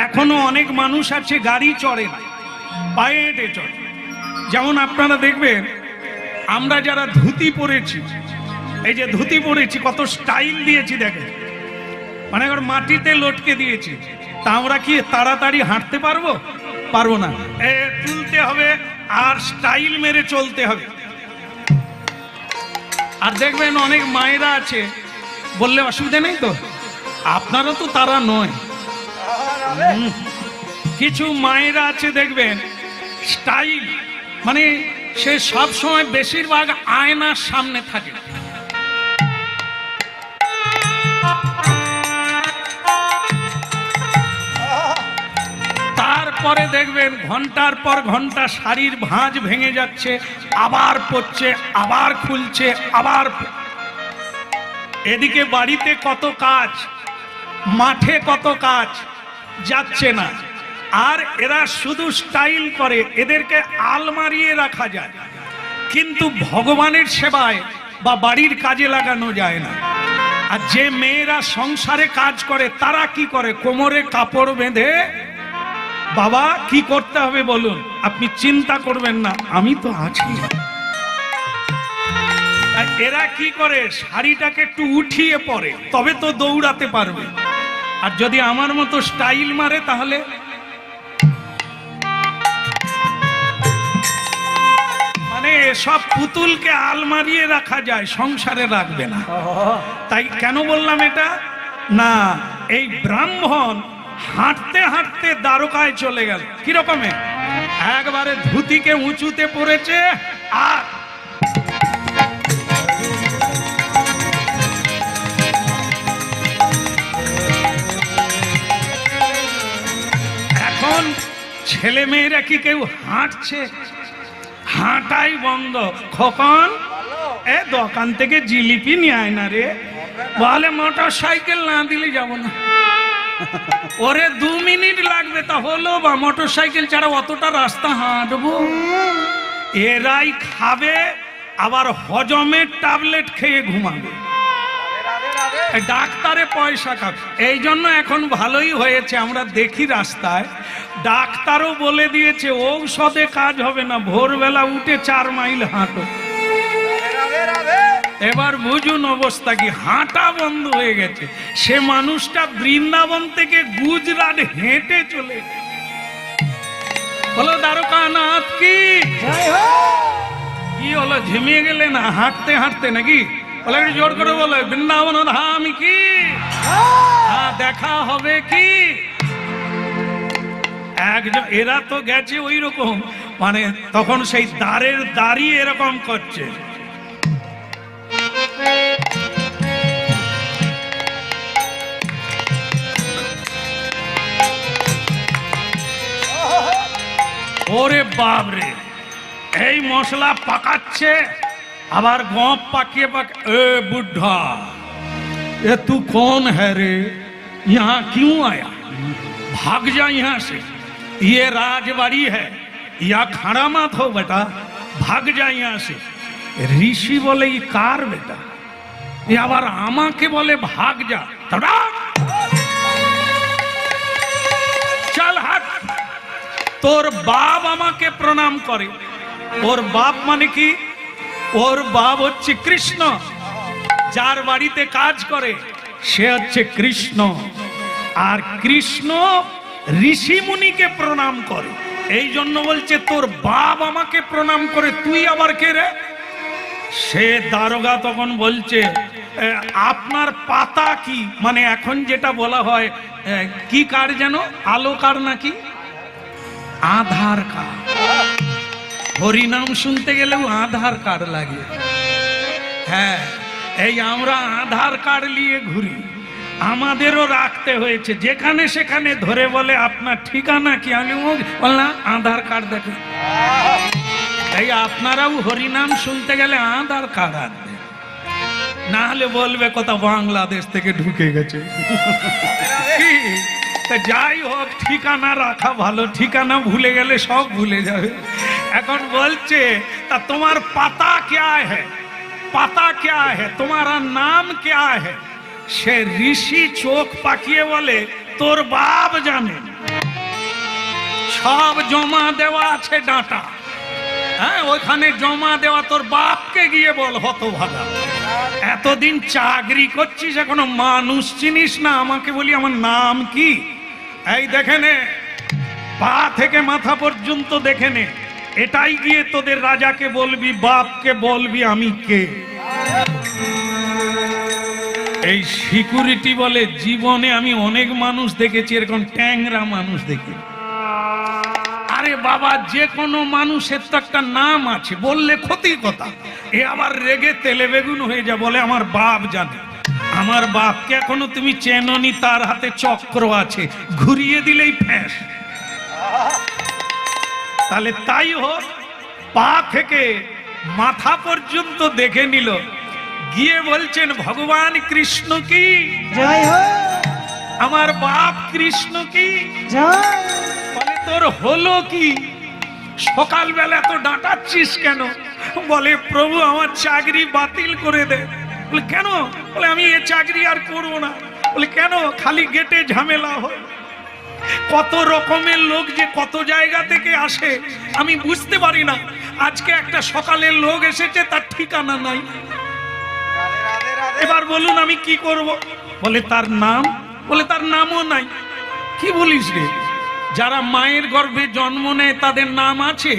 এখনো অনেক মানুষ আছে গাড়ি চড়ে না, পায়ে হেঁটে চড়ে। যেমন আপনারা দেখবেন আমরা যারা ধুতি পরেছি, এই যে ধুতি পরেছি কত স্টাইল দিয়েছি দেখেন, মানে মাটিতে লটকে দিয়েছি, তা আমরা কি তাড়াতাড়ি হাঁটতে পারবো? পারবো না। তুলতে হবে আর স্টাইল মেরে চলতে হবে। আর দেখবেন অনেক মায়েরা আছে, বললে অসুবিধা নেই তো, আপনারা তো তারা নয়, কিছু মায়েরা আছে দেখবেন স্টাইল, মানে সে সব সময় বেশিরভাগ আয়নার সামনে থাকে। তারপরে দেখবেন ঘন্টার পর ঘন্টা শাড়ির ভাঁজ ভেঙে যাচ্ছে, আবার পড়ছে, আবার খুলছে, আবার। এদিকে বাড়িতে কত কাজ, মাঠে কত কাজ, যাচ্ছে না। আর এরা শুধু স্টাইল করে, এদেরকে আলমারিয়ে রাখা যায়, কিন্তু ভগবানের সেবায় বা বাড়ির কাজে লাগানো যায় না। আর যে মেয়েরা সংসারে কাজ করে তারা কি করে? কোমরে কাপড় বেঁধে, বাবা কি করতে হবে বলুন, আপনি চিন্তা করবেন না, আমি তো আছি। এরা কি করে? শাড়িটাকে একটু উঠিয়ে পরে, তবে তো দৌড়াতে পারবে। আর যদি আমার মতো স্টাইল মারে তাহলে মানে সব পুতুলকে আলমারিয়ে রাখা যায়, সংসারে রাখবে না। তাই কেন বললাম এটা? না, এই ব্রাহ্মণ হাঁটতে হাঁটতে দ্বারকায় চলে গেল। কিরকমে? একবারে ধুতিকে উঁচুতে পড়েছে, আর এখন ছেলে মেয়েরা কি কেউ হাঁটছে? হাঁটাই বন্ধ। খোকন, এ দোকান থেকে জিলিপি নিয়ে আয় না রে। বলে মোটর সাইকেল না দিলে যাবো না। ওরে 2 মিনিট লাগবে, তা হলো বা মোটর সাইকেল ছাড়া অতটা রাস্তা হাঁটবো? এরাই খাবে, আবার হজমের ট্যাবলেট খেয়ে ঘুমাবে, ডাক্তারে পয়সা খাবে। এই জন্য এখন ভালোই হয়েছে, আমরা দেখি রাস্তায় ডাক্তারও বলে দিয়েছে ঔষধে কাজ হবে না, ভোরবেলা উঠে 4 মাইল হাঁটো। এবার বুঝুন অবস্থা কি, হাঁটা বন্ধ হয়ে গেছে। সে মানুষটা বৃন্দাবন থেকে গুজরাট হেঁটে চলে বলো দ্বারকানাথ কি কি হলো? ঝিমিয়ে গেলে না হাঁটতে হাঁটতে নাকি? বলে একটু জোর করে বলো বৃন্দাবন ধাম কি, দেখা হবে কি? একজন এরা তো গেছে ওই রকম, মানে তখন সেই দ্বারের দাঁড়িয়ে এরকম করছে। ওরে বাবরে, এই মশলা পাকাচ্ছে, আবার গপ पाकिए ए बुढ़ा, ये तू कौन है रे, यहाँ क्यों आया? भाग जा यहाँ से, ये राजबाड़ी है, या खड़ा मत हो बेटा, भाग जा यहाँ से। ऋषि बोले ये कार बेटा, ये आबार आमाके बोले भाग जा, चल हट। তোর বাপ আমাকে প্রণাম করে। ওর বাপ মানে কি? ওর বাপ হচ্ছে কৃষ্ণ, যার বাড়িতে কাজ করে সে হচ্ছে কৃষ্ণ। আর কৃষ্ণ ঋষি মুনিকে প্রণাম করে, এই জন্য বলছে তোর বাপ আমাকে প্রণাম করে, তুই আবার কে রে? সে দারোগা তখন বলছে আপনার পাতা কি, মানে এখন যেটা বলা হয় কি কার্ড যেন, আলো কার্ড নাকি আধার কার্ড। হরিনাম শুনতে গেলেও আধার কার্ড লাগে। হ্যাঁ, এই আমরা আধার কার্ড নিয়ে ঘুরি, আমাদেরও রাখতে হয়েছে। যেখানে সেখানে ধরে বলে আপনার ঠিকানা কি, আমি বললাম আধার কার্ড দেখে। তাই আপনারাও হরিনাম শুনতে গেলে আধার কার্ড আনবে, না হলে বলবে কোথাও বাংলাদেশ থেকে ঢুকে গেছে। যাই হোক, ঠিকানা রাখা ভালো, ঠিকানা ভুলে গেলে সব ভুলে যাবে। এখন বলছে তা তোমার পাতা क्या है, পাতা क्या है, तुम्हारा नाम क्या है? সে ঋষি চোখ পাকিয়ে বলে তোর বাপ জানে। সব জমা দেওয়া আছে ডাটা, হ্যাঁ ওইখানে জমা দেওয়া। তোর বাপকে গিয়ে বল হতভাগা, এতদিন চাকরি করছিস এখনো মানুষ চিনিস না। আমাকে বলি আমার নাম কি? এই দেখে নে, পা থেকে মাথা পর্যন্ত দেখে নে। এটাই গিয়ে তোদের রাজাকে বলবি, বাপকে বলবি আমি কে। এই সিকিউরিটি বলে জীবনে আমি অনেক মানুষ দেখেছি, এরকম ট্যাংরা মানুষ দেখি। আরে বাবা, যে কোনো মানুষের তো একটা নাম আছে, বললে ক্ষতির কথা। এ আবার রেগে তেলে বেগুন হয়ে যা, বলে আমার বাপ জানে। আমার বাপকে এখনো তুমি চেননি, তার হাতে চক্র আছে, ঘুরিয়ে দিলেই ফ্যাস। তাহলে তাই হোক, পা থেকে মাথা পর্যন্ত দেখে নিল, গিয়ে বলছেন ভগবান কৃষ্ণ কি জয় হোক, আমার বাপ কৃষ্ণ কি জয়। বলে তোর হলো কি, সকালবেলা তো ডাঁটাচ্ছিস কেন? বলে প্রভু আমার চাকরি বাতিল করে দে। বলে কেন? বলে আমি এ চাকরি আর করবো না। বলে কেন? খালি গেটে ঝামেলা হয়, কত রকমের লোক যে কত জায়গা থেকে আসে আমি বুঝতে পারি না। আজকে একটা সকালের লোক এসেছে, তার ঠিকানা নাই। এবার বলুন আমি কি করব? বলে তার নাম? বলে তার নামও নাই। কি বলিস রে? যারা মায়ের গর্ভে জন্ম নেয় তাদের নাম আছে,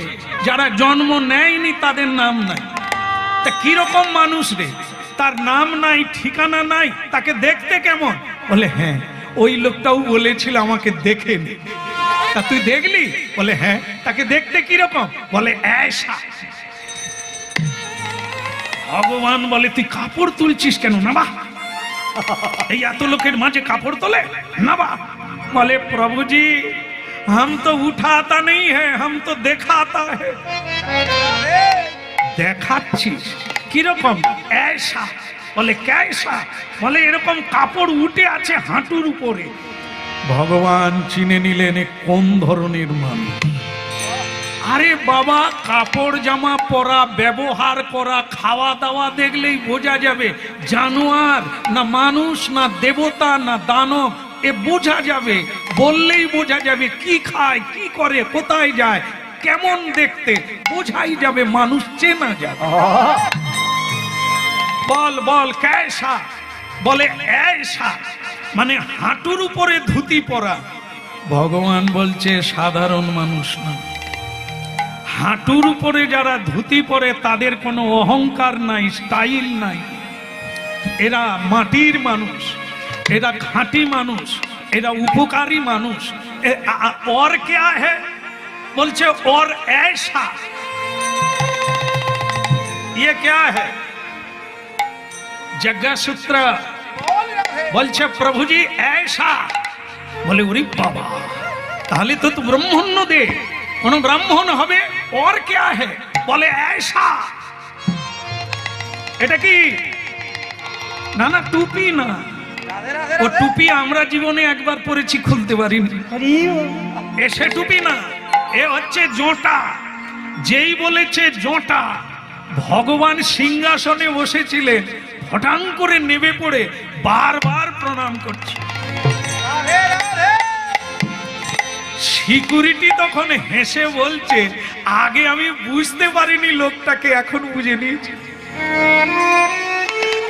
যারা জন্ম নেয়নি তাদের নাম নাই। তা কিরকম মানুষ রে? তার নাম নাই, ঠিকানা নাই, তাকে দেখতে কেমন? বলে হ্যাঁ, ওই লোকটাও বলেছিল আমাকে দেখে নে। তা তুই দেখলি? বলে হ্যাঁ। তাকে দেখতে কিরকম? বলে ऐसा। ভগবান বলে তুই কাপড় তুলছিস কেন? না বা, এই এত লোকের মাঝে কাপড় তোলে না বা। বলে প্রভুজি हम तो उठाता नहीं है, हम तो देखाता है। দেখাচ্ছিস কিরকম? ऐसा। বলে कैसा? বলে এরকম কাপড় উঠে আছে হাঁটুর উপরে। ভগবান চিনে নিলেন কোন ধরনের মানুষ। আরে বাবা, কাপড় জামা পরা, ব্যবহার করা, খাওয়া দাওয়া দেখলেই বোঝা যাবে জানোয়ার না মানুষ, না দেবতা না দানব। এ বোঝা যাবে, বললেই বোঝা যাবে কি খায়, কি করে, কোথায় যায়, কেমন দেখতে, বোঝাই যাবে, মানুষ চেনা যাবে। বল বল कैसा? বলে ऐसा, মানে হাঁটুর উপরে ধুতি পরা। ভগবান বলছে সাধারণ মানুষ না, হাঁটুর উপরে যারা ধুতি পরে তাদের কোনো অহংকার নাই, স্টাইল নাই। এরা মাটির মানুষ, এরা খাঁটি মানুষ, এরা উপকারী মানুষ। और क्या है? বলছে और ऐसा। ये क्या है? যজ্ঞসূত্র বলছে প্রভুজি ऐसा। বলে ওরে বাবা, তাহলে তো ব্রাহ্মণ্য দে, কোন ব্রাহ্মণ হবে। और क्या है? বলে ऐसा। এটা কি? না না, টুপি না। ও টুপি আমরা জীবনে একবার পরেছি, খুলতে পারিনি। এসে টুপি না, এ হচ্ছে জোঁটা। যেই বলেছে জোঁটা, ভগবান সিংহাসনে বসেছিলেন, হঠাৎ করে নেমে পড়ে বারবার প্রণাম করছে। সিকিউরিটি তখন হেসে বলছে আগে আমি বুঝতে পারিনি লোকটাকে, এখন বুঝে নিয়েছি।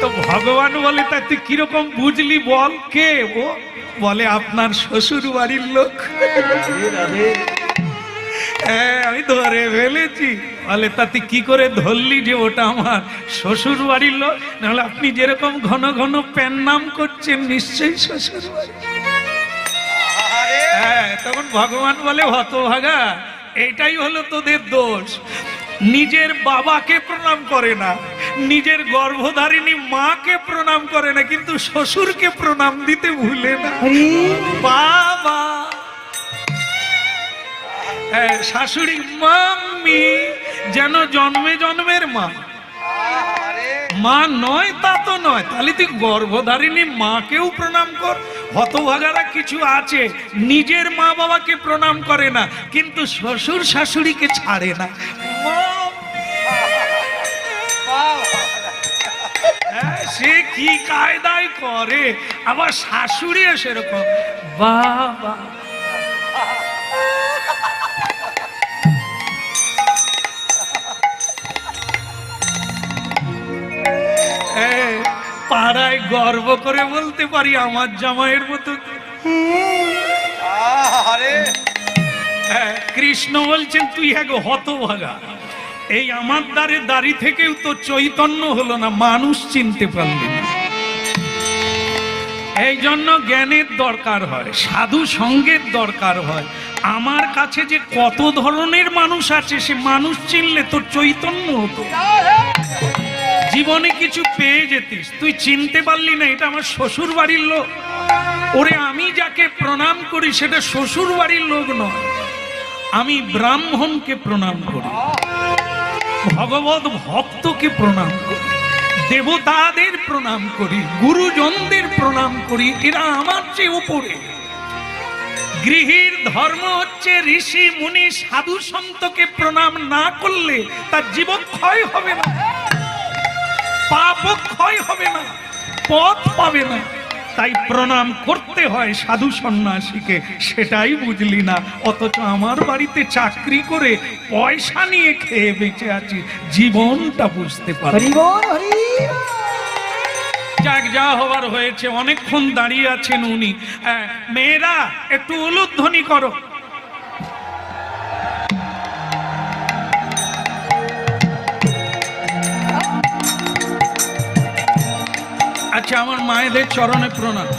তো ভগবান বলে তা তুই কিরকম বুঝলি বল? কে ও? বলে আপনার শ্বশুর বাড়ির লোক। আমি ধরে ফেলেছি। বলে তা তুই কি করে ধরলি যে ওটা আমার শ্বশুর বাড়ির লোক? নাহলে আপনি যেরকম ঘন ঘন প্যান নাম করছেন নিশ্চয়ই শ্বশুর বাড়ি। হ্যাঁ, তখন ভগবান বলে হতভাগা, এইটাই হলো তোদের দোষ। নিজের বাবাকে প্রণাম করে না, নিজের গর্ভধারিণী মাকে প্রণাম করে না, কিন্তু শ্বশুরকে প্রণাম দিতে ভুলে না। বাবা, শাশুড়ি মাম্মি যেন জন্মে জন্মের মা। মা নয় তা তো নয়, তাহলে তুই গর্ভধারিণী মাকেও প্রণাম কর। হতভাগারা কিছু আছে নিজের মা বাবাকে প্রণাম করে না, কিন্তু শ্বশুর শাশুড়িকে ছাড়ে না। সে কি কায়দায় করে, আবার শাশুড়িও সেরকম। বাবা পাড়ায় গর্ব করে বলতে পারি আমার জামাইয়ের মতো। কৃষ্ণ বলছেন তুই এক হতভাগা, এই আমার দ্বারে দাড়ি থেকেও তো চৈতন্য হলো না, মানুষ চিনতে পারলি না। এই জন্য জ্ঞানের দরকার হয়, সাধু সঙ্গের দরকার হয়। আমার কাছে যে কত ধরনের মানুষ আছে, সে মানুষ চিনলে তোর চৈতন্য হতো, জীবনে কিছু পেয়ে যেতিস। তুই চিনতে পারলি না এটা আমার শ্বশুর বাড়ির লোক, ওরে আমি যাকে প্রণাম করি সেটা শ্বশুর বাড়ির লোক নয়, আমি ব্রাহ্মণকে প্রণাম করি, ভগবত ভক্তকে প্রণাম করি, দেবতাদের প্রণাম করি, গুরুজনদের প্রণাম করি, এরা আমার চেয়ে উপরে। গৃহীর ধর্ম হচ্ছে ঋষি মুনি সাধু সন্তকে প্রণাম না করলে তার জীবন ক্ষয় হবে না, পাপ ক্ষয় হবে না, পথ পাবে না। তাই প্রণাম করতে হয় সাধু সন্ন্যাসীকে, সেটাই বুঝলি না। অথচ আমার বাড়িতে চাকরি করে পয়সা নিয়ে খেয়ে বেঁচে আছি, জীবনটা বুঝতে পারি। যাক, যা হবার হয়েছে, অনেকক্ষণ দাঁড়িয়ে আছেন উনি। মেয়েরা একটু উলুধ্বনি করো। আচ্ছা, আমার মায়েদের চরণে প্রণাম,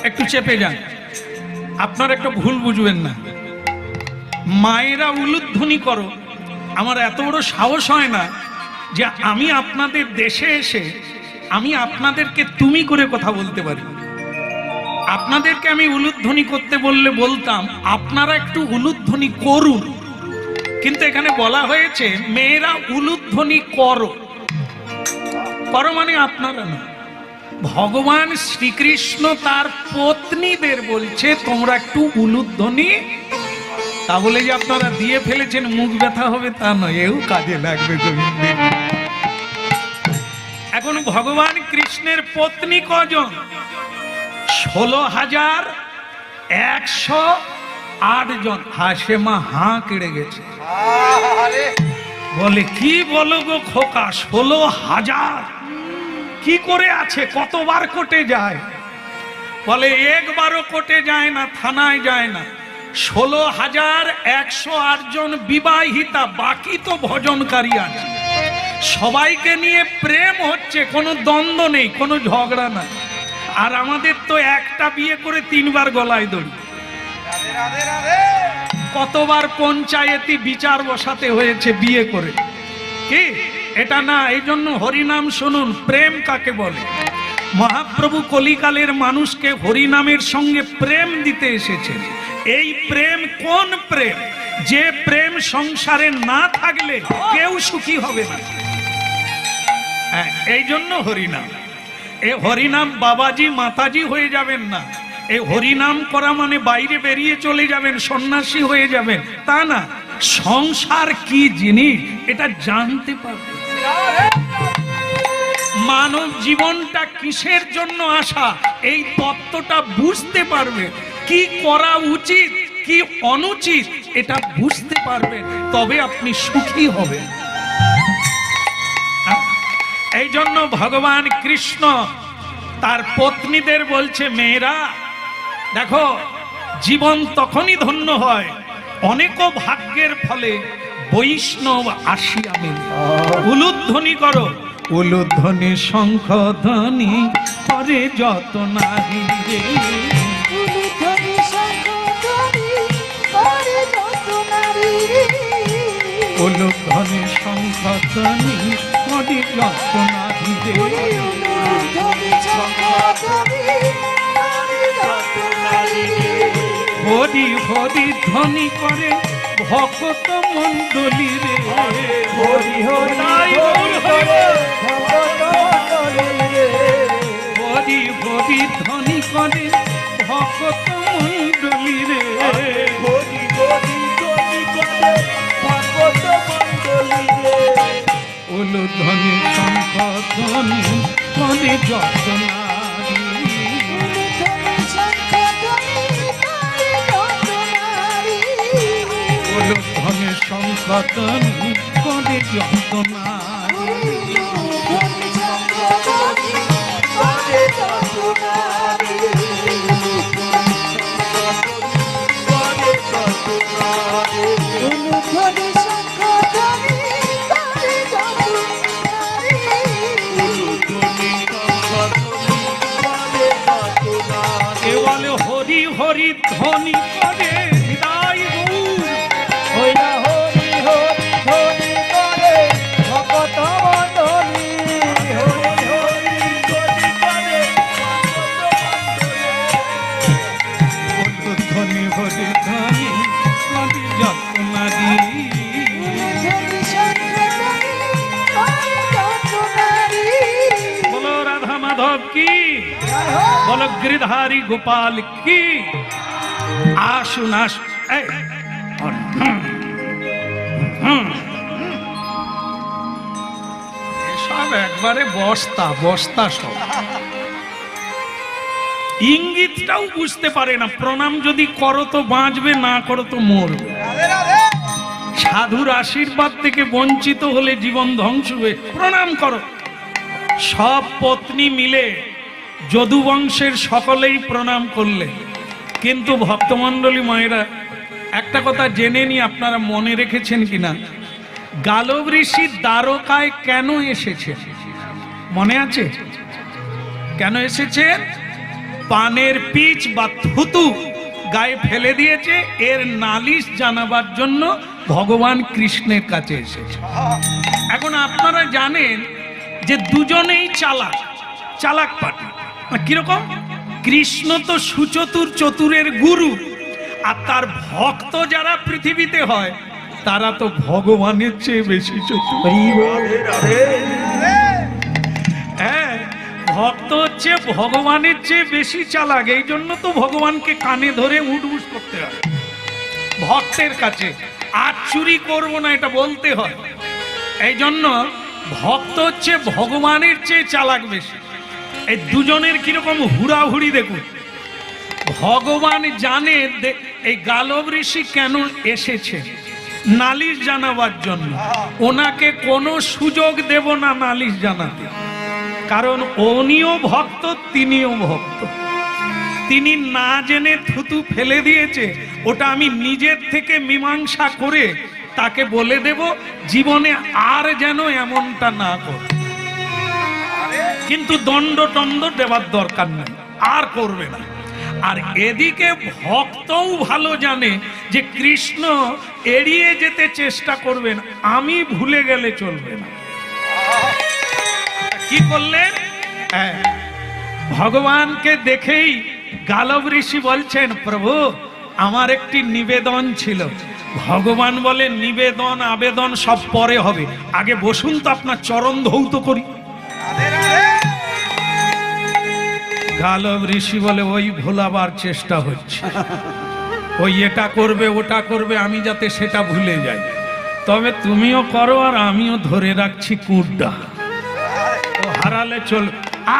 একটু চেপে যান, আপনারা একটা ভুল বুঝবেন না। মায়েরা উলুধ্বনি করো, আমার এত বড় সাহস হয় না যে আমি আপনাদের দেশে এসে আমি আপনাদেরকে তুমি করে কথা বলতে পারি। আপনাদেরকে আমি উলুধ্বনি করতে বললে বলতাম আপনারা একটু উলুধ্বনি করুন, কিন্তু এখানে বলা হয়েছে মেয়েরা উলুধ্বনি করো। করো মানে আপনারা না, ভগবান শ্রীকৃষ্ণ তার পত্নীদের বলছে তোমরা একটু উলুধ্বনি। তা বলে যে আপনারা দিয়ে ফেলেছেন মুখ ব্যথা হবে তা নয়, এও কাজে লাগবে। এখন ভগবান কৃষ্ণের পত্নী কজন? 16,108 জন। হাসে মা হাঁ কেড়ে গেছে, বলে কি বলো গো খোকা, 16,000 কি করে আছে? কতবার কোর্টে যায়? বলে একবারও কোর্টে যায় না, থানায় যায় না। 16,108 জন বিবাহিতা, বাকি তো ভজনকারী আছে। সবাইকে নিয়ে প্রেম হচ্ছে, কোনো দ্বন্দ্ব নেই, কোনো ঝগড়া নাই। আর আমাদের তো একটা বিয়ে করে 3 বার গলায় দড়ি। কতবার পঞ্চায়েতি বিচার বসাতে হয়েছে বিয়ে করে, কি এটা না? এই জন্য হরিনাম শুনুন, প্রেম কাকে বলে। মহাপ্রভু কলিকালের মানুষকে হরিনামের সঙ্গে প্রেম দিতে এসেছেন। এই প্রেম কোন প্রেম? যে প্রেম সংসারে না থাকলে কেউ সুখী হবে না। এই জন্য হরিনাম। এ হরিনাম বাবাজি মাতাজি হয়ে যাবেন না। এই হরিনাম করা মানে বাইরে বেরিয়ে চলে যাবেন, সন্ন্যাসী হয়ে যাবেন, তা না। সংসার কি জিনিস এটা জানতে পারবে, মানব জীবনটা কিসের জন্য আসা এই তত্ত্বটা বুঝতে পারবে, কি করা উচিত কি অনুচিত এটা বুঝতে পারবেন, তবে আপনি সুখী হবেন। এই জন্য ভগবান কৃষ্ণ তার পত্নীদের বলছে মেয়েরা দেখো, জীবন তখনই ধন্য হয় অনেকও ভাগ্যের ফলে বৈষ্ণব আসিয়া মিলে। উলুধ্বনি করো, উলুধ্বনি শঙ্খ ধ্বনি করে যত নারী রে, উলুধ্বনি শঙ্খ ধ্বনি করে যত নারী রে, উলুধ্বনি শঙ্খ ধ্বনি করে যত নারী রে, উলুধ্বনি শঙ্খ ধ্বনি করে যত নারী রে। হরি হরি ধ্বনি করে ভক্ত মণ্ডলী রে, হরি হরি হরি হরি ধ্বনি করে ভক্ত মণ্ডলী রে, হরি হরি ধ্বনি করে ভক্ত মণ্ডলী রে, উলুধ্বনি শঙ্খ ধ্বনি করে যত নারী, উলুধ্বনি শঙ্খ ধ্বনি করে যত নারী, উলুধ্বনি শঙ্খ ধ্বনি করে যত নারী, উলুধ্বনি শঙ্খ ধ্বনি করে বলো গিরিধারী গোপাল কি। আসুন আসুন, এই, সব একবারে বস্তা বস্তা সব। ইঙ্গিতটাও বুঝতে পারে না, প্রণাম যদি করো তো বাঁচবে, না করো তো মরবে। সাধুর আশীর্বাদ থেকে বঞ্চিত হলে জীবন ধ্বংস হবে। প্রণাম করো। সব পত্নী মিলে যদু বংশের সকলেই প্রণাম করলে, কিন্তু ভক্তমণ্ডলী মায়েরা একটা কথা জেনে নি, আপনারা মনে রেখেছেন কিনা, গালব ঋষি দ্বারকায় কেন এসেছে মনে আছে? কেন এসেছেন? পানের পিচ বা থুতু গায়ে ফেলে দিয়েছে, এর নালিশ জানাবার জন্য ভগবান কৃষ্ণের কাছে এসেছে। এখন আপনারা জানেন যে দুজনেই চালাক, চালাক পাটি। কিরকম? কৃষ্ণ তো সুচতুর, চতুরের গুরু, আর তার ভক্ত যারা পৃথিবীতে হয় তারা তো ভগবানের চেয়ে বেশি চতুর। হ্যাঁ, ভক্ত হচ্ছে ভগবানের চেয়ে বেশি চালাক। এই জন্য তো ভগবানকে কানে ধরে উঠবুস করতে হয় ভক্তের কাছে। আর চুরি করবো না এটা বলতে হয়। এই জন্য ভক্ত হচ্ছে ভগবানের চেয়ে চালাক বেশি। এই দুজনের কিরকম হুড়াহুড়ি দেখুন। ভগবান জানে এই গালব ঋষি কেন এসেছে, নালিশ জানাবার জন্য। ওনাকে কোনো সুযোগ দেব না নালিশ জানাতে, কারণ উনিও ভক্ত, তিনিও ভক্ত। তিনি না জেনে থুতু ফেলে দিয়েছে, ওটা আমি নিজের থেকে মীমাংসা করে তাকে বলে দেব জীবনে আর যেন এমনটা না করে। কিন্তু দণ্ড টণ্ড দেওয়ার দরকার নেই, আর করবে না। আর এদিকে ভক্তও ভালো জানে যে কৃষ্ণ এড়িয়ে যেতে চেষ্টা করবেন, আমি ভুলে গেলে চলবে না। কি করলেন? ভগবানকে দেখেই গালব ঋষি বলছেন, প্রভু আমার একটি নিবেদন ছিল। ভগবান বলেন, নিবেদন আবেদন সব পরে হবে, আগে বসুন তো আপনার চরণ ধৌত করি। গালব ঋষি বলে, ওই ভোলাবার চেষ্টা হচ্ছে, ওই এটা করবে ওটা করবে, আমি যাতে সেটা ভুলে যাই। তবে তুমিও করো আর আমিও ধরে রাখছি কুড্ডা, ও হারালে চল।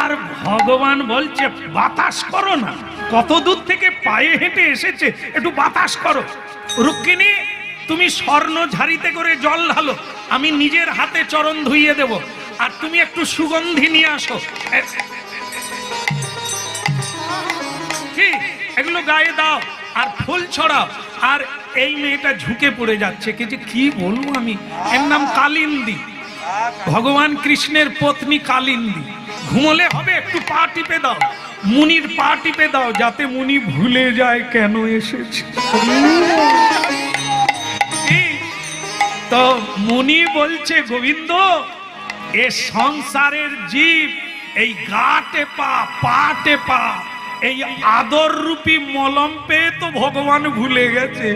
আর ভগবান বলছে বাতাস করো না, কত দূর থেকে পায়ে হেঁটে এসেছে, একটু বাতাস করো। রুক্মিণী তুমি স্বর্ণ ঝাড়িতে করে জল ঢালো, আমি নিজের হাতে চরণ ধুইয়ে দেব। আর তুমি একটু সুগন্ধি নিয়ে আসো, এগুলো গায়ে দাও আর ফুল ছড়াও। আর এই মেয়েটা ঝুঁকে পড়ে যাচ্ছে, কি বলবো আমি, এর নাম কালিন্দী, ভগবান কৃষ্ণের পত্নী কালিন্দী। ঘুমলে হবে, একটু পা টিপে দাও, মুনির পা টিপে দাও, যাতে মুনি ভুলে যায় কেন এসেছে। তো মুনি বলছে, গোবিন্দ এ সংসারের জীব এই গা টেপা পা টেপা এই আদর রূপী মলম পেয়ে তো ভগবান ভুলে গেছে,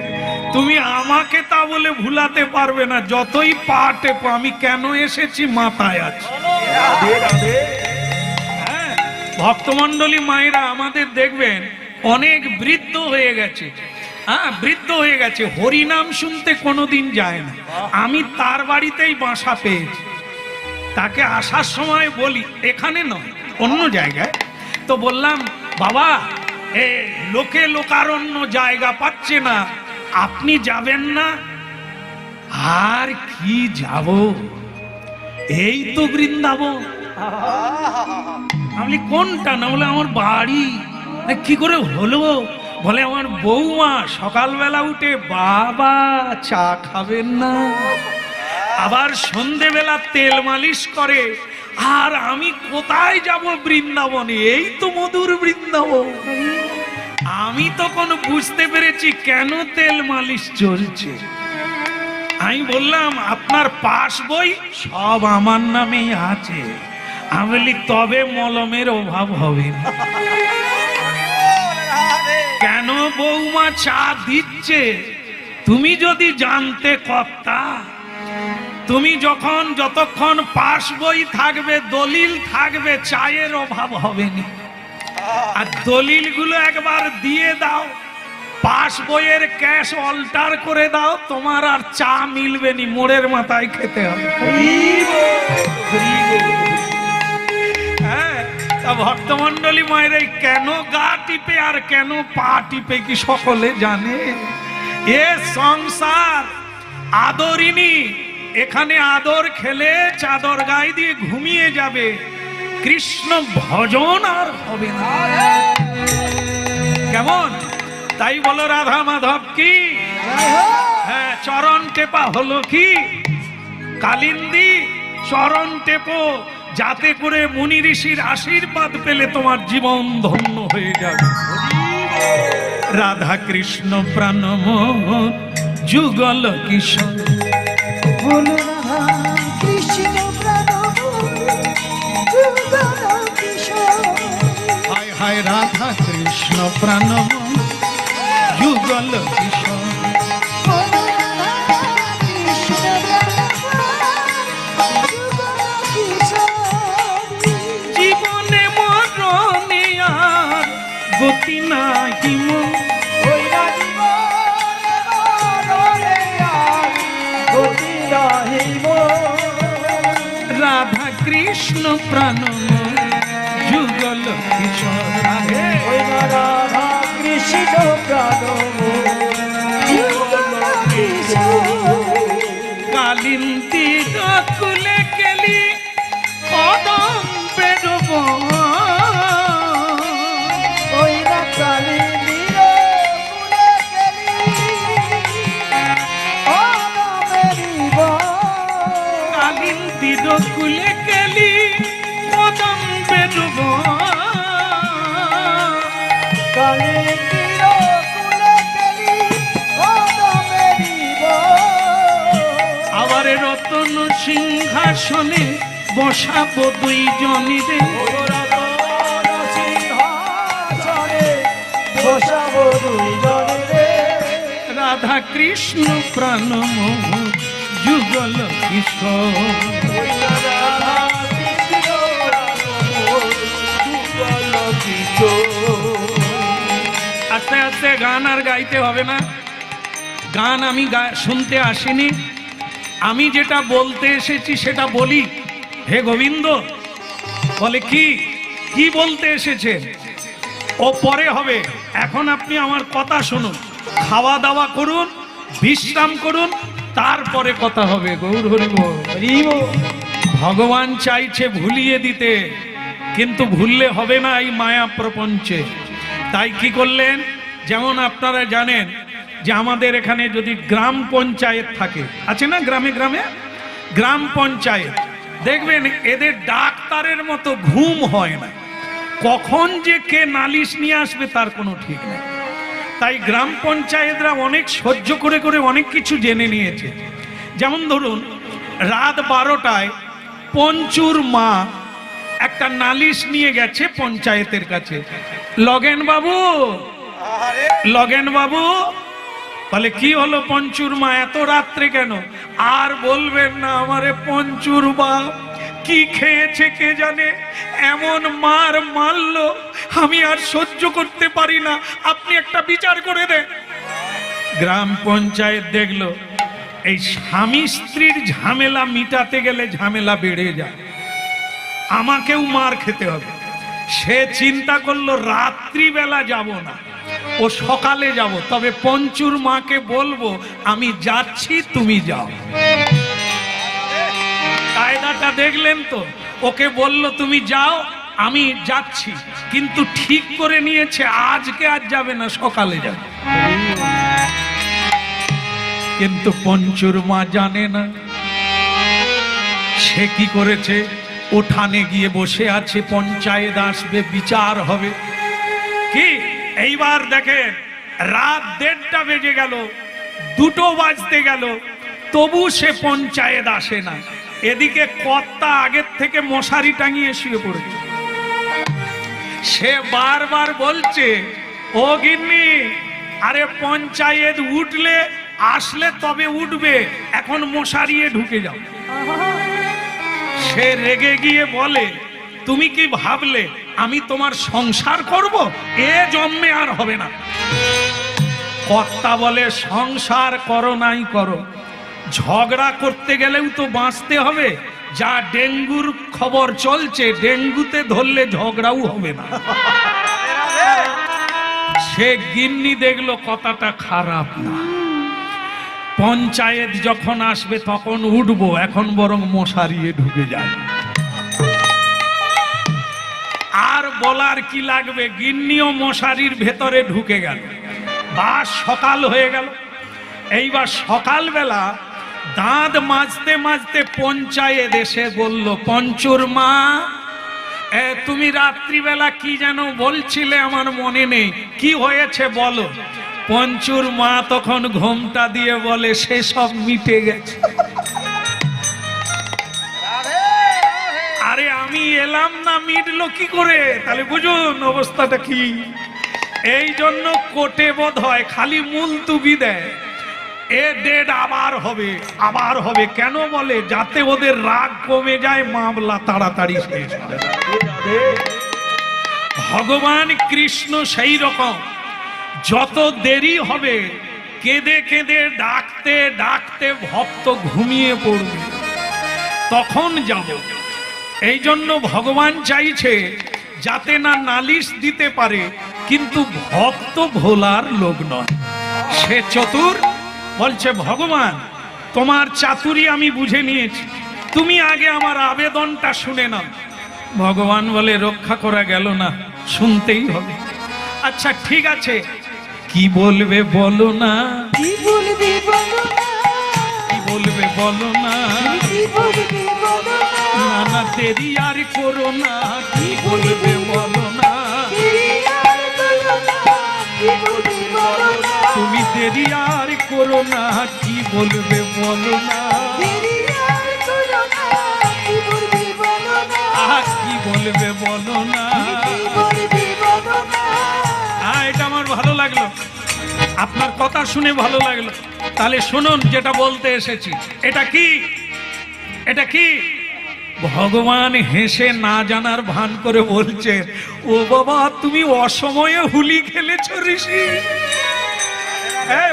তুমি আমাকে তা বলে ভুলাতে পারবে না। যতই পা টেপো, আমি কেন এসেছি মাথায় আছে। হ্যাঁ, ভক্তমণ্ডলী মায়েরা আমাদের দেখবেন অনেক বৃদ্ধ হয়ে গেছে, হ্যাঁ বৃদ্ধ হয়ে গেছে, হরিনাম শুনতে কোনোদিন যায় না। আমি তার বাড়িতেই বাসা পেয়েছি, তাকে আসার সময় বলি, এখানে নয় অন্য জায়গায়, তো বললাম বাবা এ লোকে লোকারণ্য জায়গা পাচ্ছে না, আপনি যাবেন না? আর কি যাব, এই তো বৃন্দাবন। আমি কোনটা? না বলে আমার বাড়ি। কি করে হলো? বলে আমার বৌমা সকালবেলা উঠে, বাবা চা খাবেন না, আবার সন্ধেবেলা তেল মালিশ করে। আর আমি কোথায় যাব বৃন্দাবনে, এই তো মধুর বৃন্দাবন। আমি তখন বুঝতে পেরেছি কেন তেল মালিশ চলছে। আমি বললাম, আপনার পাস বই সব আমার নামেই আছে। আমি বলি, তবে মলমের অভাব হবে না। কেন বৌমা চা দিচ্ছে তুমি যদি জানতে কর্তা, তুমি যখন যতক্ষণ পাস বই থাকবে, দলিল থাকবে, চায়ের অভাব হবে না। আর দলিলগুলো একবার দিয়ে দাও, পাস বইয়ের ক্যাশ অল্টার করে দাও, তোমার আর চা মিলবে নি, মোড়ের মাথায় খেতে হবে। হ্যাঁ, তা ভক্তমন্ডলী মায়ের এই কেন গা টিপে আর কেন পা টিপে কি সকলে জানে? এ সংসার আদরিনী, এখানে আদর খেলে চাদর গায়ে দিয়ে ঘুমিয়ে যাবে, কৃষ্ণ ভজন আর হবে না। কেমন? তাই বলো রাধা মাধব কি? হ্যাঁ, চরণ টেপা হলো কি? কালিন্দী চরণ টেপো, যাতে করে মুনি ঋষির আশীর্বাদ পেলে তোমার জীবন ধন্য হয়ে যাবে। রাধা কৃষ্ণ প্রাণমোহন যুগল কিশোর, বলো রাধা কৃষ্ণ প্রাণমোহন যুগল কিশোর। হায় হায় রাধা কৃষ্ণ প্রাণমোহন যুগল কিশোর। বলো রাধা কৃষ্ণ প্রাণমোহন যুগল কিশোর। জীবনে মরণে আর গতি নাহি মোর, ওই জীবনে মরণে আর গতি নাহি মোর। রাধা কৃষ্ণ প্রাণমোহন যুগল কিশোর। রাধে ওই রাধা কৃষ্ণ প্রাণমোহন যুগল কিশোর। কালিন্দী কুলে কেলি কদম বেরব, ওই কালিন্দীর কুলে গেলি অনামেরি বন। কালিন্দীর কুলে কেলি কদম বেরব, কালিন্দীর কুলে গেলি অনামেরি বন। আবার রতন সিংহাসনে বসাবো দুইজনে রে, রতন সিংহাসনে বসাবো দুইজনে রে। রাধা কৃষ্ণ প্রাণমোহন যুগল কিশোর। ওই রাধা কৃষ্ণ প্রাণমোহন যুগল কিশোর। আস্তে আস্তে গান আর গাইতে হবে না, গান আমি শুনতে আসিনি, আমি যেটা বলতে এসেছি সেটা বলি। হে গোবিন্দ বলে কি কি বলতে এসেছে ও পরে হবে, এখন আপনি আমার কথা শুনুন, খাওয়া দাওয়া করুন, বিশ্রাম করুন, তারপরে কথা হবে। গৌর হরি বল। ভগবান চাইছে ভুলিয়ে দিতে, কিন্তু ভুললে হবে না এই মায়া প্রপঞ্চে। তাই কি করলেন, যেমন আপনারা জানেন যে আমাদের এখানে যদি গ্রাম পঞ্চায়েত থাকে, আছে না গ্রামে গ্রামে গ্রাম পঞ্চায়েত, দেখবেন এদের ডাক্তারের মতো ঘুম হয় না, কখন যে কে নালিশ নিয়ে আসবে তার কোনো ঠিক নেই। তাই গ্রাম পঞ্চায়েতরা অনেক সহ্য করে করে অনেক কিছু জেনে নিয়েছে। যেমন ধরুন রাত 12টায় পঞ্চুর মা একটা নালিশ নিয়ে গেছে পঞ্চায়েতের কাছে, লগেন বাবু, লগেন বাবু বলে কি হলো পঞ্চুর মা এত রাত্রে কেন? আর বলবেন না, আমারে পঞ্চুর বাপ কি খেয়েছে কে জানে, এমন মার মারলো আমি আর সহ্য করতে পারি না, আপনি একটা বিচার করে দেন। গ্রাম পঞ্চায়েত দেখলো এই স্বামী স্ত্রীর ঝামেলা মিটাতে গেলে ঝামেলা বেড়ে যায়, আমাকেও মার খেতে হবে। সে চিন্তা করলো রাত্রিবেলা যাব না, ও সকালে যাব, তবে পঞ্চুর মাকে বলবো আমি যাচ্ছি তুমি যাও। কায়দাটা দেখলেন তো, ওকে বলল তুমি যাও আমি যাচ্ছি, কিন্তু ঠিক করে নিয়েছে আজকে আর যাবে না, সকালে যাবে। কিন্তু পঞ্চুর মা জানে না, সে কি করেছে, উঠানে গিয়ে বসে আছে, পঞ্চায়েত আসবে, বিচার হবে। কি এইবার দেখেন রাত 1:30টা বেজে গেল, 2টো বাজতে গেল, তবু সে পঞ্চায়েত আসে না। এদিকে কর্তা আগের থেকে মশারি টাঙিয়ে শুয়ে পড়েছে, সে বারবার বলছে ও গিন্নি, আরে পঞ্চায়েত উঠলে আসলে তবে উঠবে, এখন মশারিয়ে ঢুকে যাও। সে রেগে গিয়ে বলে তুমি কি ভাবলে আমি তোমার সংসার করব, এ জন্মে আর হবে না। কর্তা বলে সংসার করো নাই করো, ঝগড়া করতে গেলেও তো বাঁচতে হবে। যা ডেঙ্গুর খবর চলছে, ডেঙ্গুতে ধরলে ঝগড়াও হবে না। সে গিন্নি দেখলো কথাটা খারাপ না, পঞ্চায়েত যখন আসবে তখন উঠবো, এখন বরং মশারিয়ে ঢুকে যায়। আর বলার কি লাগবে, গিন্নিও মশারির ভেতরে ঢুকে গেল। বা সকাল হয়ে গেল। এইবার সকালবেলা দাঁত মাজতে মাজতে পঞ্চায়েত এসে বলল, পঞ্চুর মা, তুমি রাত্রিবেলা কি যেন বলছিলে, আমার মনে নেই, কি হয়েছে বলো। পঞ্চুর মা তখন ঘোমটা দিয়ে বলে, সে সব মিটে গেছে। আরে আমি এলাম না, মিটলো কি করে? তাহলে বুঝুন অবস্থাটা কি। এই জন্য কোর্টে বোধ হয় খালি মুলতুবি দেয়, এ ডেট আবার হবে, আবার হবে। কেন বলে? যাতে ওদের রাগ কমে যায়, মামলা তাড়াতাড়ি শেষ হয়। ভগবান কৃষ্ণ সেই রকম, যত দেরি হবে কেঁদে কেঁদে ডাকতে ডাকতে ভক্ত ঘুমিয়ে পড়বে, তখন যাব। এই জন্য ভগবান চাইছে যাতে না নালিশ দিতে পারে, কিন্তু ভক্ত ভোলার লোক নয়, সে চতুর। বলছে, ভগবান তোমার চাতুরি আমি বুঝে নিয়েছি, তুমি আগে আমার আবেদনটা শুনে নাও। ভগবান বলে, রক্ষা করা গেল না, শুনতেই হবে। আচ্ছা ঠিক আছে, কি বলবে বলো না, কি বলবে বলো না, কি বলবে বলো না, কি বলবে বলো না, না না দেরি আর করো না, কি বলবে বলো না, দেরি আর করো না, কি বলবে বলো না, তুমি দেরি আর করো না, কি বলবে বলো না, দেরি আর করো না, কি বলবে বলো না, আহা কি বলবে বলো না। কি বলবে বলো না। এটা আমার ভালো লাগলো, আপনার কথা শুনে ভালো লাগলো। তাহলে শুনুন যেটা বলতে এসেছি। এটা কি? এটা কি? ভগবান হেসে না জানার ভান করে বলছে, ও বাবা তুমি অসময়ে হুলি খেলেছো ঋষি।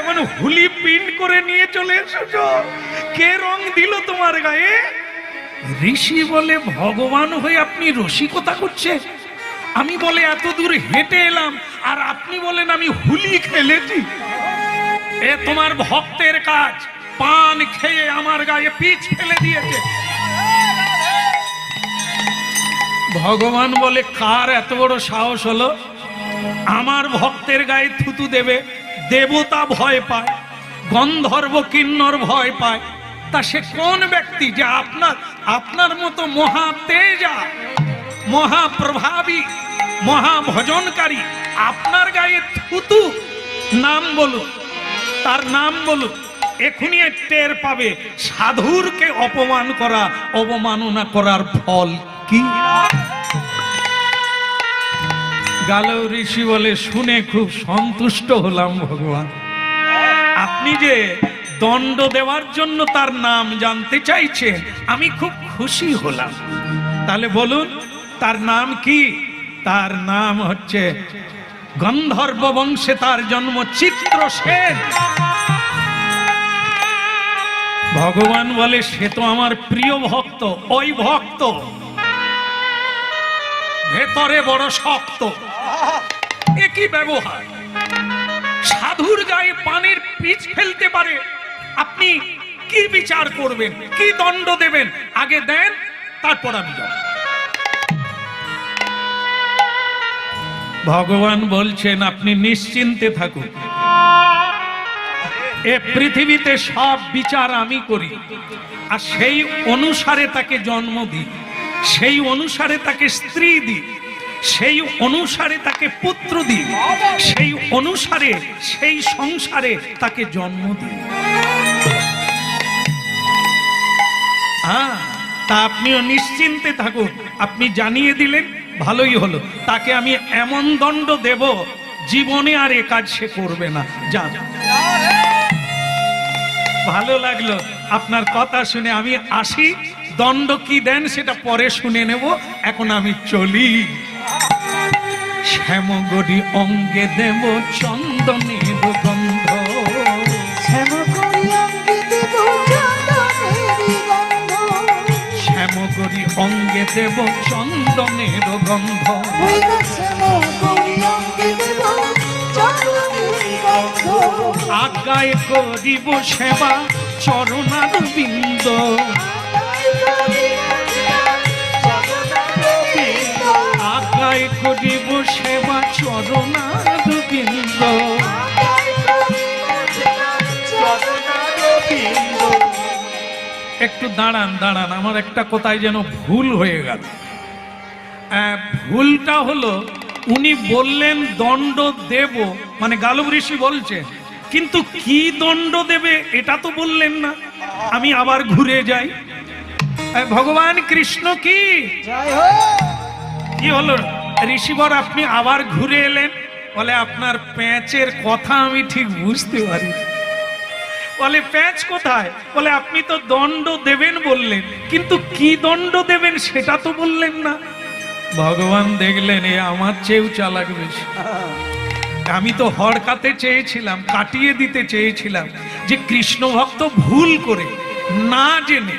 মানে হুলি পিন করে নিয়ে চলে এসেছো। কে রং দিল তোমার গায়ে? ঋষি বলে, ভগবান হয়ে আপনি রসিকতা করছে? আমি বলে এত দূর হেঁটে এলাম, আর আপনি বলেন আমি হুলি খেলেছি। এ তোমার ভক্তের কাজ, পান খেয়ে আমার গায়ে পিচ ফেলে দিয়েছে। ভগবান বলে, কার এত বড় সাহস হলো আমার ভক্তের গায়ে থুতু দেবে? দেবতা ভয় পায়, গন্ধর্ব কিন্নর ভয় পায়, তা সে কোন ব্যক্তি যে আপনার মতো মহা তেজা, মহাপ্রভাবী, মহাভজনকারী, আপনার গায়ে থুতু? নাম বলুন, তার নাম বলুন, এখনই টের পাবে সাধুরকে অপমান করা, অবমাননা করার ফল কি। গালো ঋষি বলে, শুনে খুব সন্তুষ্ট হলাম ভগবান, আপনি যে দণ্ড দেওয়ার জন্য তার নাম জানতে চাইছেন, আমি খুব খুশি হলাম। তাহলে বলুন তার নাম কি? তার নাম হচ্ছে, গন্ধর্ব বংশে তার জন্ম, চিত্রসেন। ভগবান বলে, সে তো আমার প্রিয় ভক্ত। ওই ভক্ত ভেতরে বড় শক্ত। এ কি ব্যবহার? সাধুর গায়ে পানের পিচ ফেলতে পারে, আপনি কি বিচার করবেন, কি দণ্ড দেবেন? আগে দেন, তারপর আমি যাব। ভগবান বলছেন, আপনি নিশ্চিন্তে থাকুন, এ পৃথিবীতে সব বিচার আমি করি, আর সেই অনুসারে তাকে জন্ম দিই, সেই অনুসারে তাকে স্ত্রী দিই, সেই অনুসারে তাকে পুত্র দিই, সেই অনুসারে সেই সংসারে তাকে জন্ম দিই। তা আপনিও নিশ্চিন্তে থাকুন। আপনি জানিয়ে দিলেন, ভালোই হলো। তাকে আমি এমন দণ্ড দেব, জীবনে আর এ কাজ সে করবে না। যান। ভালো লাগলো আপনার কথা শুনে। আমি আসি, দণ্ড কি দেন সেটা পরে শুনে নেব, এখন আমি চলি। শ্যামগরি অঙ্গে দেব চন্দনের গন্ধ, শ্যামকরি অঙ্গে দেব চন্দনেরি গন্ধ, শ্যামগরি অঙ্গে দেব চন্দনের গন্ধ, ওই গো শ্যামকরি অঙ্গে দেব চন্দনেরি গন্ধ, আজ্ঞায় করিব সেবা চরণার বিন্দ, আজ্ঞায় করিব সেবা চরণার বিন্দ। একটু দাঁড়ান দাঁড়ান, আমার একটা কোথায় যেন ভুল হয়ে গেল। ভুলটা হলো উনি বললেন দণ্ড দেব, মানে গালব ঋষি বলছে, কিন্তু কি দণ্ড দেবে এটা তো বললেন না। আমি আবার ঘুরে যাই। ভগবান কৃষ্ণ কি জয় হোক। কি হলো ঋষিবর, আপনি আবার ঘুরে এলেন? বলে আপনার প্যাঁচের কথা আমি ঠিক বুঝতে পারি। বলে প্যাঁচ কোথায়? বলে আপনি তো দণ্ড দেবেন বললেন, কিন্তু কি দণ্ড দেবেন সেটা তো বললেন না। ভগবান দেখলেন এ আমার চেয়েও চালাক বেশি। আমি তো হড়কাতে চেয়েছিলাম, কাটিয়ে দিতে চেয়েছিলাম যে কৃষ্ণ ভক্ত ভুল করে না জেনে,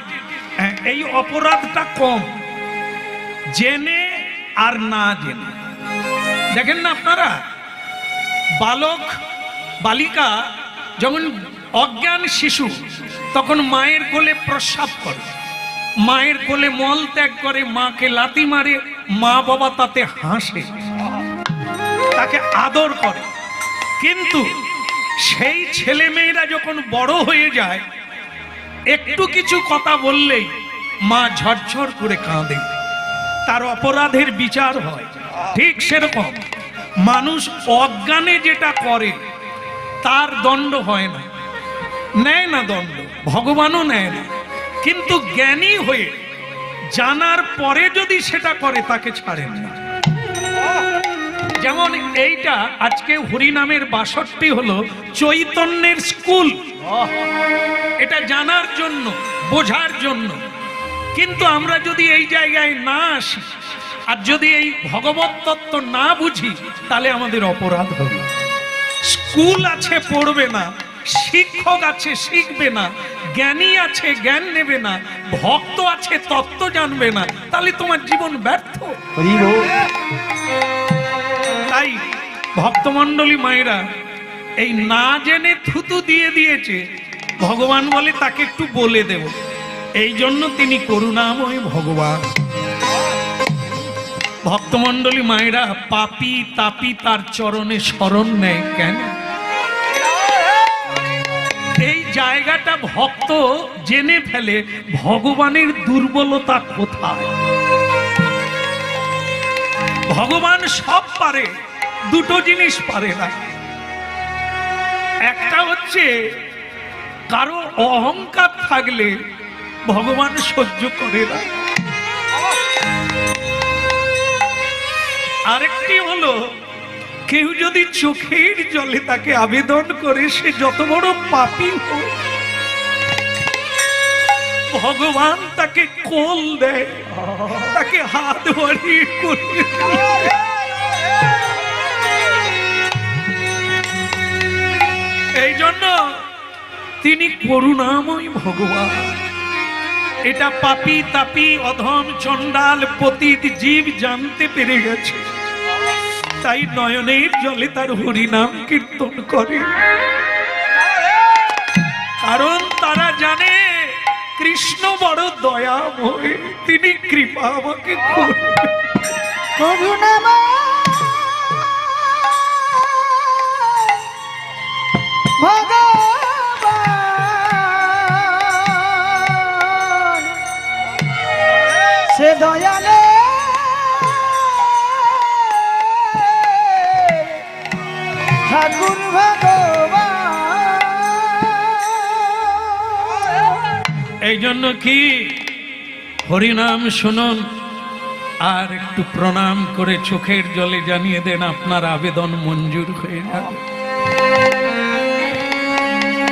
এই অপরাধটা কম, জেনে আর না জেনে। দেখেন না আপনারা, বালক বালিকা যখন অজ্ঞান শিশু তখন মায়ের কোলে প্রস্রাব করে, মায়ের কোলে মল ত্যাগ করে, মাকে লাথি মারে, মা বাবা তাতে হাসে, তাকে আদর করে। কিন্তু সেই ছেলে মেয়েরা যখন বড় হয়ে যায়, একটু কিছু কথা বললেই মা ঝরঝর করে কাঁদে, তার অপরাধের বিচার হয়। ঠিক সেরকম মানুষ অজ্ঞানে যেটা করে তার দণ্ড হয় না, নেয় না দণ্ড, ভগবানও নেয় না। কিন্তু জ্ঞানী হয়ে জানার পরে যদি সেটা করে তাকে ছাড়েন না। যেমন এইটা আজকে হরিনামের 62 হলো চৈতন্যের স্কুল, এটা জানার জন্য, বোঝার জন্য। কিন্তু আমরা যদি এই জায়গায় না আসি আর যদি এই ভগবত তত্ত্ব না বুঝি, তাহলে আমাদের অপরাধ হবে। স্কুল আছে পড়বে না, শিক্ষক আছে শিখবে না, জ্ঞানী আছে জ্ঞান নেবে না, ভক্ত আছে তত্ত্ব জানবে না, তাহলে তোমার জীবন ব্যর্থ। তাই ভক্তমণ্ডলী মায়েরা এই না জেনে থুতু দিয়ে দিয়েছে, ভগবান বলে তাকে একটু বলে দেব। এই জন্য তিনি করুণাময় ভগবান। ভক্তমণ্ডলী মায়েরা পাপী তাপী তার চরণে শরণ নেয় কেন? এই জায়গাটা ভক্ত জেনে ফেলে ভগবানের দুর্বলতা কোথায়। ভগবান সব পারে, দুটো জিনিস পারে না। একটা হচ্ছে কারো অহংকার থাকলে ভগবান সহ্য করে না, আরেকটি হলো কেউ যদি চোখের জলে তাকে আবেদন করে, সে যত বড় পাপী হোক, ভগবান তাকে কোল দেয়, তাকে হাত বাড়িয়ে করে। এই জন্য তিনি করুণাময় ভগবান। এটা পাপী তাপী অধম চণ্ডাল পতিত জীব জানতে পেরে গেছে, তাই নয়নের জলে তার হরিনাম কীর্তন করে। কারণ তারা জানে কৃষ্ণ বড় দয়াময়, তিনি কৃপা আমাকে করবেন। করুণাময় ভগবান, সে দয়ালে ঠাকুর ভগবান। এই জন্য কি হরিনাম শুনুন আর একটু প্রণাম করে চোখের জলে জানিয়ে দেন আপনার আবেদন মঞ্জুর হয়ে যাবে।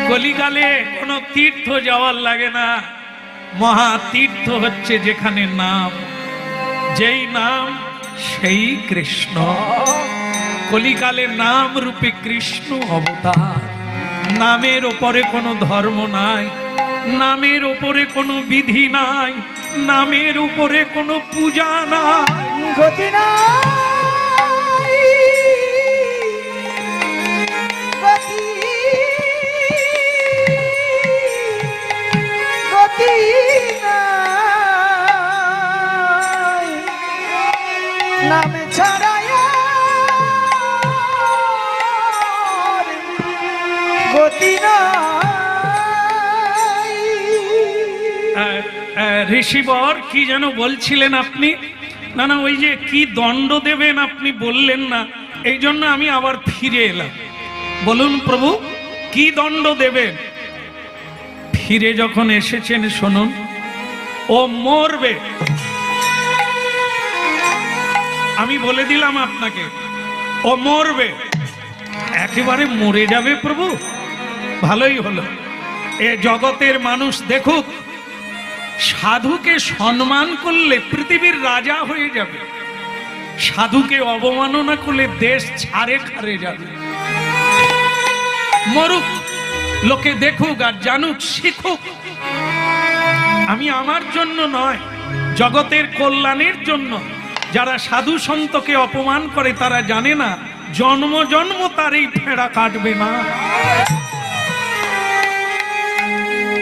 কলিকালে কোনো তীর্থ যাওয়ার লাগে না, মহা তীর্থ হচ্ছে যেখানে নাম, যেই নাম সেই কৃষ্ণ কলিকালে নাম রূপে কৃষ্ণ অবতার। নামের ওপরে কোনো ধর্ম নাই, নামের ওপরে কোনো বিধি নাই, নামের উপরে কোনো পূজা নাই। গতি নাই, গতি, গতি নাই, নামে ছাড়ায় গতি নাই। ঋষিবর কি যেন বলছিলেন আপনি? না না, ওই যে কি দণ্ড দেবেন আপনি বললেন না, এই জন্য আমি আবার ফিরে এলাম। বলুন প্রভু, কি দণ্ড দেবেন? ফিরে যখন এসেছেন শুনুন, ও মরবে। আমি বলে দিলাম আপনাকে, ও মরবে, একেবারে মরে যাবে প্রভু। ভালোই হলো, এ জগতের মানুষ দেখুক, সাধুকে সম্মান করলে পৃথিবীর রাজা হয়ে যাবে, সাধুকে অবমাননা করলে দেশ ছাড়ে খারে যাবে। মরুক, লোকে দেখুক আর জানুক, শিখুক। আমি আমার জন্য নয়, জগতের কল্যাণের জন্য। যারা সাধু সন্তকে অপমান করে তারা জানে না জন্ম জন্ম তার এই ফেড়া কাটবে না।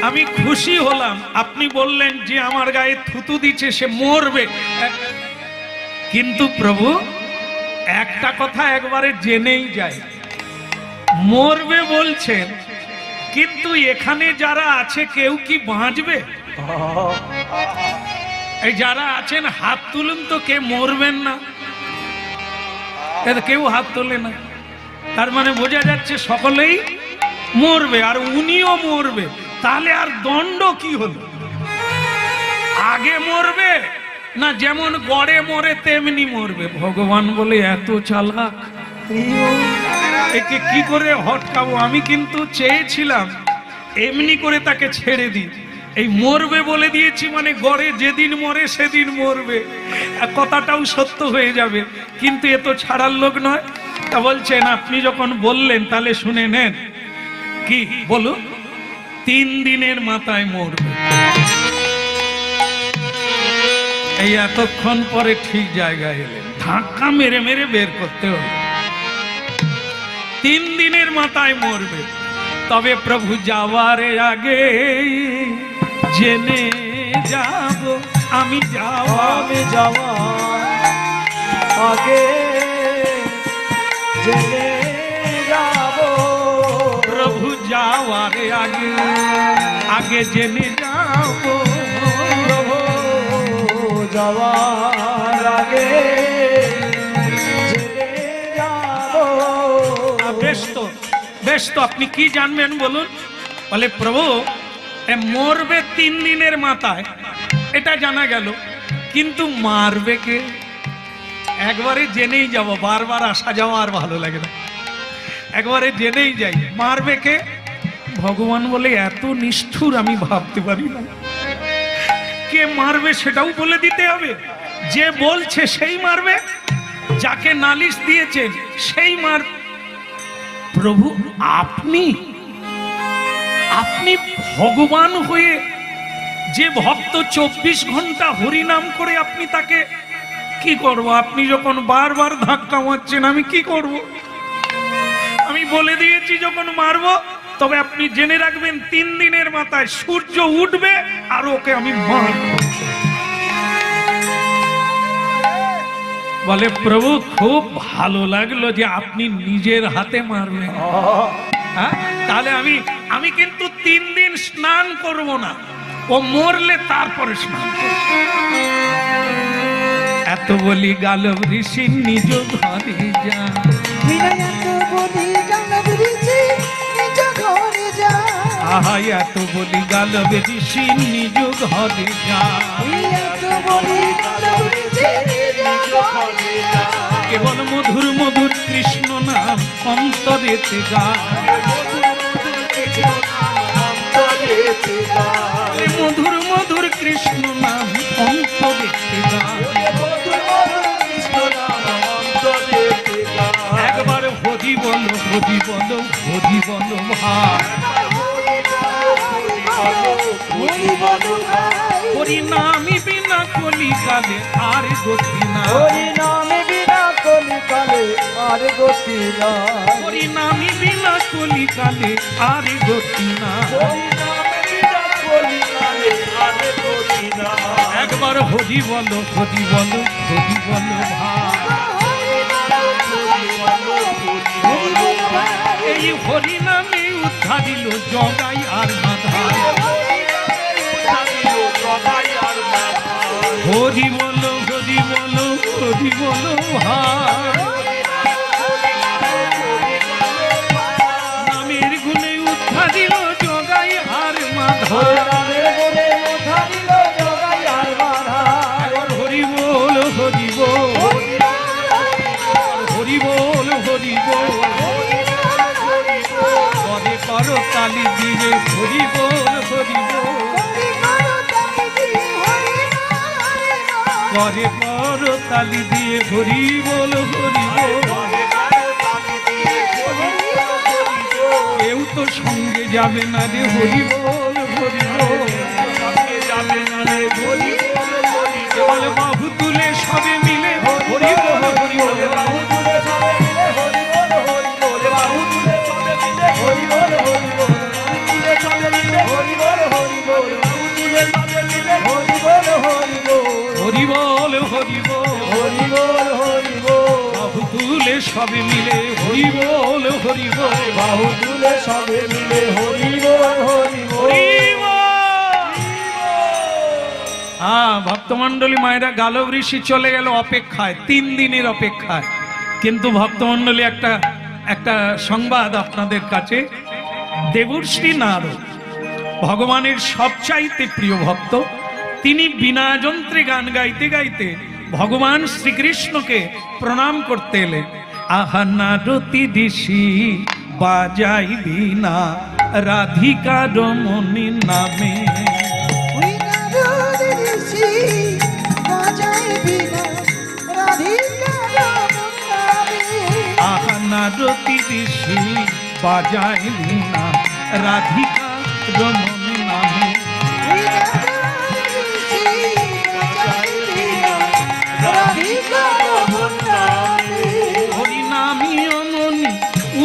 আমি খুশি হলাম, আপনি বললেন যে আমার গায়ে থুতু দিচ্ছে সে মরবে, কিন্তু প্রভু একটা কথা একবারে জেনেই যায়, মরবে বলছেন, কিন্তু এখানে যারা আছে কেউ কি বাঁচবে? এই যারা আছেন হাত তুলুন তো, কে মরবেন না? কেউ হাত তোলে না, তার মানে বোঝা যাচ্ছে সকলেই মরবে, আর উনিও মরবে। তাহলে আর দণ্ড কি হলো? আগে মরবে না, যেমন গড়ে মরে তেমনি মরবে। ভগবান বলে এত চালাক, একে কি করে হটকাবো? আমি কিন্তু চেয়েছিলাম এমনি করে তাকে ছেড়ে দিই, এই মরবে বলে দিয়েছি মানে গড়ে যেদিন মরে সেদিন মরবে, কথাটাও সত্য হয়ে যাবে। কিন্তু এ তো ছাড়ার লোক নয়। তা বলছেন আপনি যখন বললেন তাহলে শুনে নেন, কি বলুন? 3 দিনের মাথায় মরবে। এই এতক্ষণ পরে ঠিক জায়গায় এলেন, ধাক্কা মেরে মেরে বের করতে হবে। 3 দিনের মাথায় মরবে, তবে প্রভু যাওয়ার আগে জেনে যাব, আমি যাওয়া আগে জেনে যাব, প্রভু যাওয়ার আগে আগে জেনে যাব, প্রভু যাওয়ার আগে জেনে যাব। বেশ তো, বেশ তো, আপনি কি জানবেন বলুন? বলে প্রভু মরবে 3 দিনের মাথায়, এটা জানা গেল, কিন্তু মারবে কে? একবারে জেনেই যাব, বারবার আসা যাওয়া আর ভালো লাগে না, একবারে জেনেই যাই। মারবে কে? ভগবান বলে এত নিষ্ঠুর আমি ভাবতে পারি না। কে মারবে সেটাও বলে দিতে হবে। যে বলছে সেই মারবে, যাকে নালিশ দিয়েছেন সেই মার। প্রভু আপনি আপনি ভগবান হয়ে যে ভক্ত 24 ঘন্টা হরিনাম করে আপনি তাকে কি করব? আপনি যখন বারবার ধাক্কা মারছেন আমি কি করব? আমি বলে দিয়েছি যখন মারবো, তবে আপনি জেনে রাখবেন 3 দিনের মাথায় সূর্য উঠবে আর ওকে আমি মারব। বলে প্রভু খুব ভালো লাগলো যে আপনি নিজের হাতে মারবেন। হ্যাঁ, তাহলে আমি কিন্তু 3 দিন স্নান করব না, ও মরলে তারপরে স্নান করব। এত বলি গালব ঋষি নিজ ঘরে যা, আহা এত বলি গালব ঋষি নিজ ঘরে যা, কেবল মধুর মধুর কৃষ্ণ নাম অন্তরেতে গা, মধুর মধুর কৃষ্ণ নাম অন্তরেতে গা, হরি বলো হরি বলো ভাই হরি বলো ভাই হরি নামি বিনা কলিকালে আর গতি না হরি নামে বিনা কলিকালে আর গতি নাই হরি নামি বিনা কলিকালে আর গতি না হরি নামে বিনা কলিকালে আর গতি নাই একবার হরি বলো হরি বলো হরি বলো ভাই এই হরি নামে উদ্ধারিল জগাই আর মাধাই হরি বলো হরি বলো হরি বলো ভাই নামের গুণে উদ্ধারিল জগাই আর মাধাই একবার হরি বল হরি বল হরি বল হরি বল করে করো তালি দিয়ে হরি বল হরি বল করে করো তালি দিয়ে হরি বল হরি বল কেউ তো সঙ্গে যাবে না রে হরি বল হরি বল কেবল বাহু তুলে সবে মিলে হরি বল হরি বল হরি বল হরি বল বাহু তুলে সবে মিলে হরি বল হরি বল বাহু তুলে সবে মিলে হরি বল হরি বল ভক্তমন্ডলী মায়েরা গালব ঋষি চলে গেল অপেক্ষায় 3 দিনের অপেক্ষায় কিন্তু ভক্তমন্ডলী একটা সংবাদ আপনাদের কাছে দেবর্ষি নারদ ভগবানের সবচাইতে প্রিয় ভক্ত তিনি বিনা যন্ত্রে গান গাইতে গাইতে ভগবান শ্রীকৃষ্ণকে প্রণাম করতে এলেন আহা নারতি ঋষি বাজাই বিনা রাধিকা রমণী নামে আহা নারতি ঋষি বাজাই বিনা রাধিকা রমণী নামে হরি নামি অমনি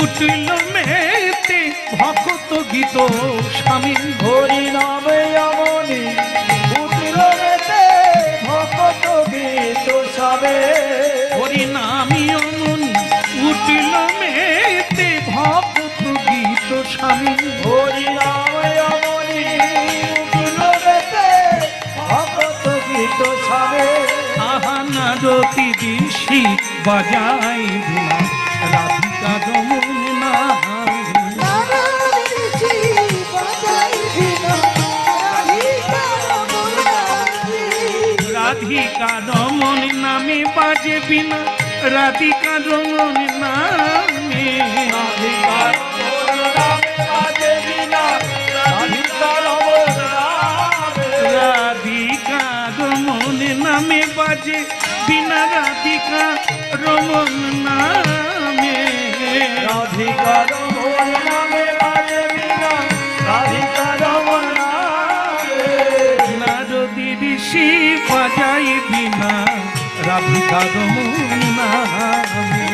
উঠিল মেতে ভক্ত গীত স্বামী হরি নামে আমনি উঠিল রেতে ভক্ত গীত সাবে হরি নামি অমনি উঠিল মেতে ভক্ত গীত স্বামী হরি নামে আমনি উঠিল রেতে ভক্ত গীত সাবে আহা নারতি ঋষি বাজাই বিনা রাধিকা রমণী নামে রাধিকা রমণী নামে বাজে বিনা রাধিকা রমণী নামে রাধিকার নামে বাজে বিনা রাধিকার নামে রাধিকা রমণী নামে বাজে বিনা রাধিকা রমণ নামে রাধিকার নামে বাজে বিনা রাধিকার নামে নারদী ঋষি বাজাই বিনা রাধিকা রমণ নামে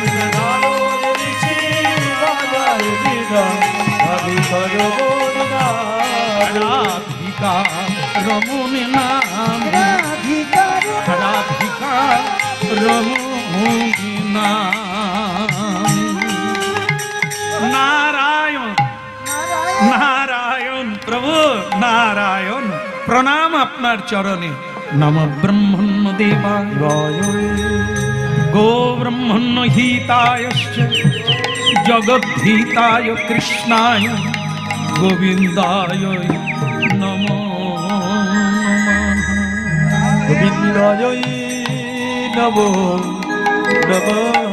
রাধিকা রমণ নামে রাধিকা রমণ নামে নারায়ণ নারায়ণ প্রভু নারায়ণ প্রণাম আপনার চরণে নম ব্রহ্মণ্য দেবায় গো ব্রহ্মণ্য হিতায়শ্চ জগদ্ধিতায় কৃষ্ণায় গোবিন্দায় নমো নমঃ গোবিন্দায় নমো নমঃ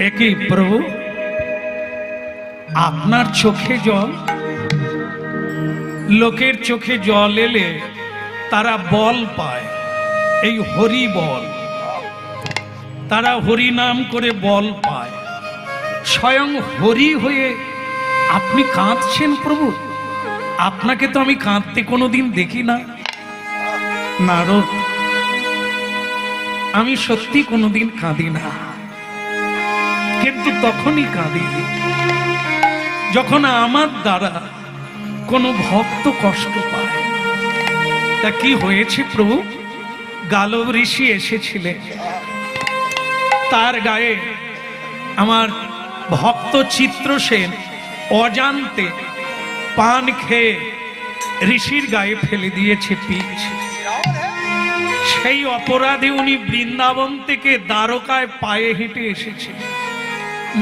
একই প্রভু আপনার চোখে জল লোকের চোখে জল এলে তারা বল পায় এই হরি বল তারা হরি নাম করে বল পায় স্বয়ং হরি হয়ে আপনি কাঁদছেন প্রভু? আপনাকে তো আমি কাঁদতে কোনোদিন দেখি না। নারদ, আমি সত্যি কোনোদিন কাঁদি না, কিন্তু তখনই কাঁদি যখন আমার দ্বারা কোনো ভক্ত কষ্ট পায়। তা কি হয়েছে প্রভু? গালব ঋষি এসেছিলেন, তার গায়ে আমার ভক্ত চিত্রসেন অজান্তে পান খেয়ে ঋষির গায়ে ফেলে দিয়েছে পিচ। সেই অপরাধে উনি বৃন্দাবন থেকে দ্বারকায় পায়ে হেঁটে এসেছে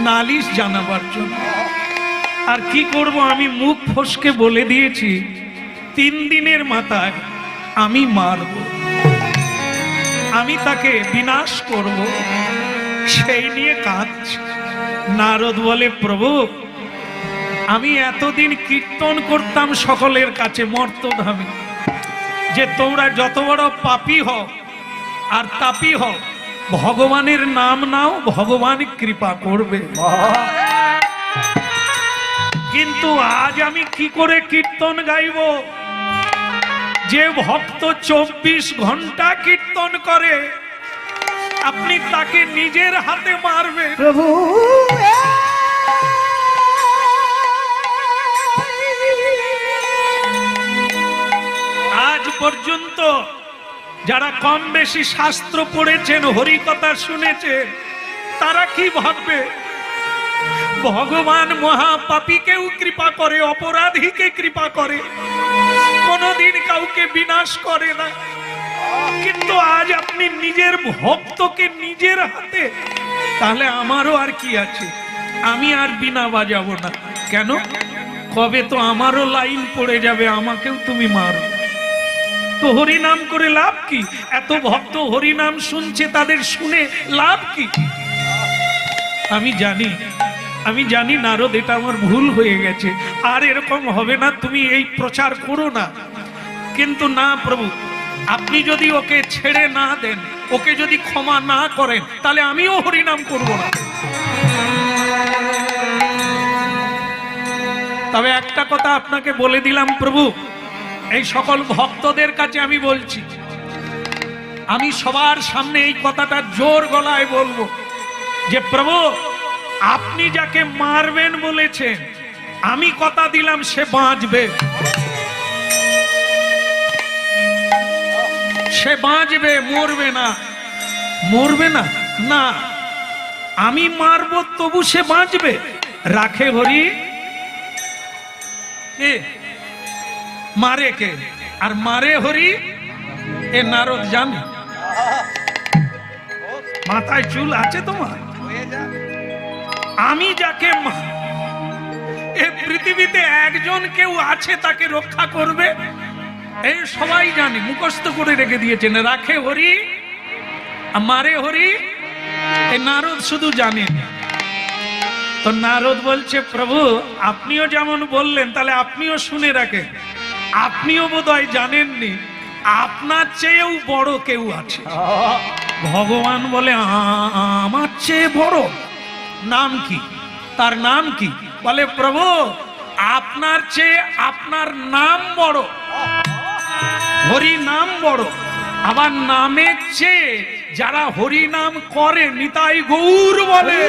নালিশ জানাবার জন্য। আর কি করব, আমি মুখ ফসকে বলে দিয়েছি 3 দিনের মাথায় আমি মারব, আমি তাকে বিনাশ করব, সেই নিয়ে কাঁদছে। নারদ বলে, প্রভু আমি এতদিন কীর্তন করতাম সকলের কাছে মর্তধামে, যে তোমরা যত বড় পাপী হও আর তাপী হও, ভগবানের নাম নাও, ভগবান কৃপা করবে। কিন্তু আজ আমি কি করে কীর্তন গাইব? যে ভক্ত 24 ঘন্টা কীর্তন করে, আপনি তাকে নিজের হাতে মারবে। প্রভু আজ পর্যন্ত যারা কম বেশি শাস্ত্র পড়েছেন, হরিকথা শুনেছে, তারা কি ভাববে? ভগবান মহাপাপীকেও কৃপা করে, অপরাধীকে কৃপা করে, কোনদিন কাউকে বিনাশ করে না। কিন্তু আজ আপনি নিজের ভক্তকে নিজের হাতে, তাহলে আমারও আর কি আছে? আমি আর বিনা বাজাবো না। কেন? কবে তো আমারও লাইন পড়ে যাবে, আমাকেও তুমি মারো। তো হরিনাম করে লাভ কি? এত ভক্ত হরিনাম শুনছে, তাদের শুনে লাভ কি? আমি জানি নারদ, এটা আমার ভুল হয়ে গেছে, আর এরকম হবে না, তুমি এই প্রচার করো না। কিন্তু না প্রভু, আপনি যদি ওকে ছেড়ে না দেন, ওকে যদি ক্ষমা না করেন, তাহলে আমিও হরিনাম করব না। তবে একটা কথা আপনাকে বলে দিলাম প্রভু, এই সকল ভক্তদের কাছে আমি বলছি, আমি সবার সামনে এই কথাটা জোর গলায় বলবো যে প্রভু, আপনি যাকে মারবেন বলেছেন, আমি কথা দিলাম সে বাঁচবে, সে বাঁচবে, মরবে না। মরবে না? না, আমি মারবো তবু সে বাঁচবে। রাখে হরি কে? মারে কে? আর মারে হরি এ নারদ জানে। মাথায় চুল আছে তোমার? আমি যাকে এই পৃথিবীতে একজন কেউ আছে তাকে রক্ষা করবে, এই সবাই জানে, মুখস্থ করে রেখে দিয়েছেন। রাখে হরি, মারে হরি, এই নারদ শুধু জানেন। তো নারদ বলছে, প্রভু আপনিও যেমন বললেন, তাহলে আপনিও শুনে রাখেন, আপনিও বোধহয় জানেননি আপনার চেয়েও বড় কেউ আছে। ভগবান বলে, আমার চেয়ে বড়? নাম কি? তার নাম কি? বলে, প্রভু আপনার চেয়ে আপনার নাম বড়, হরি নাম বড়। আবার নামের চেয়ে যারা হরি নাম করে, নিতাই গৌর বলে।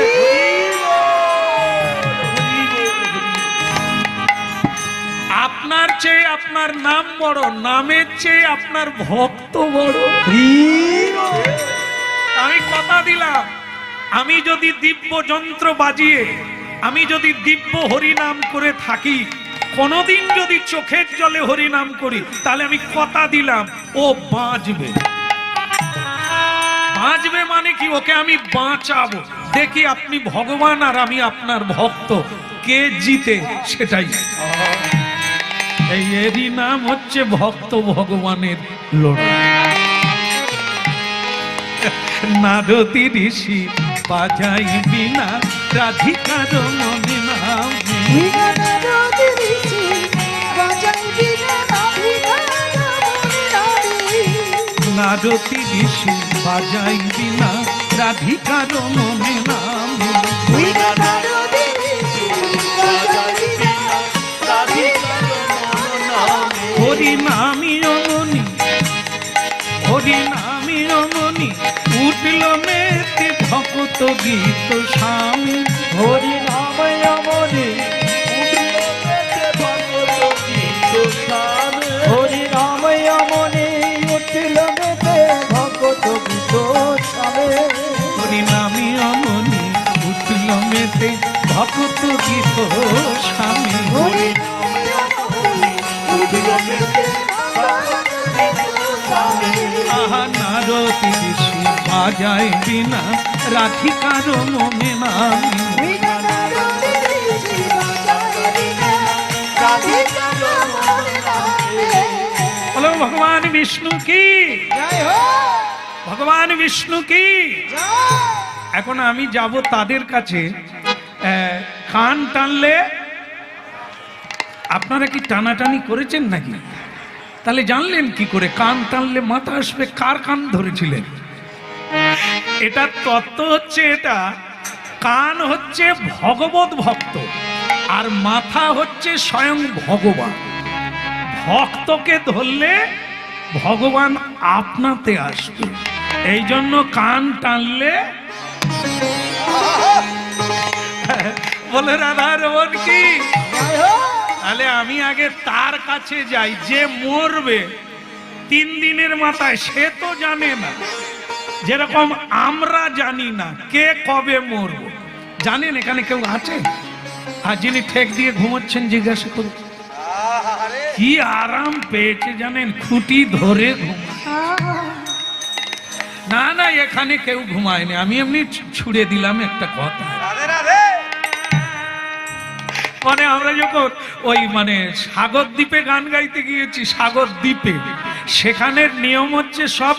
আপনার চেয়ে আপনার নাম বড়, নামের চেয়ে আপনার ভক্ত বড়। আমি কথা দিলাম, আমি যদি দিব্য যন্ত্র বাজিয়ে, আমি যদি দিব্য হরিনাম করে থাকি, কোনদিন যদি চোখের জলে হরিনাম করি, তাহলে আমি কথা দিলাম ও বাঁচবে। বাঁচবে মানে কি? ওকে আমি বাঁচাবো। দেখি আপনি ভগবান আর আমি আপনার ভক্ত, কে জিতে সেটাই। এরই নাম হচ্ছে ভক্ত ভগবানের লড়াই। নারদী ঋষি বাজাই বিনা, রাধিকার মনে নাম। নারদী ঋষি বাজাই বিনা, রাধিকার মনে নাম। বিনা নারদের ঋষি বাজায় বিনা রাধিকার মন নামে। হরি নামি রমণী, হরি নামি রমণী, উঠল মেতে ভক্ত গীত স্বামী। হরি নাম আমনি উঠল মেতে ভগত গীত স্বামী। হরি নাম আমনি উঠল মেতে ভগত গীত স্বামী। হরি নামি রমণী, উঠল মেতে ভক্ত গীত স্বামী। হরি নামে আমনি উঠল মেতে ভগত গীত স্বামী। আহা নারদ ঋষি বাজায় বিনা রাধিকার মনে নামে। বিনা নারদের ঋষি বাজায় বিনা রাধিকার মন নামে। বলো ভগবান বিষ্ণু কি, জয় হো ভগবান বিষ্ণু কি। জয়। এখন আমি যাব তাদের কাছে। কান টানলে, আপনারা কি টানাটানি করেছেন নাকি? তাহলে জানলেন কি করে কান টানলে মাথা আসবে? কার কান ধরেছিলেন? এটা তত্ত্ব হচ্ছে, এটা কান হচ্ছে ভগবত ভক্ত আর মাথা হচ্ছে স্বয়ং ভগবান। ভক্তকে ধরলে ভগবান আপনাতে আসবে, এই জন্য কান টানলে। বলে রাধা রমন কি। তাহলে আমি আগে তার কাছে যাই যে মরবে 3 দিনের মাথায়, সে তো জানে না। যেরকম আমরা জানি না কে কবে মরব। জানেন এখানে কেউ আছে? আর যিনি ঠেক দিয়ে ঘুমোচ্ছেন জিজ্ঞাসা করুন, কি আরাম পেয়েছে জানেন, খুঁটি ধরে ঘুম। না না, এখানে কেউ ঘুমায়নি, আমি এমনি ছুড়ে দিলাম একটা কথা। মানে আমরা যখন ওই সাগর দ্বীপে গান গাইতে গিয়েছি, সাগর দ্বীপে, সেখানের নিয়ম হচ্ছে সব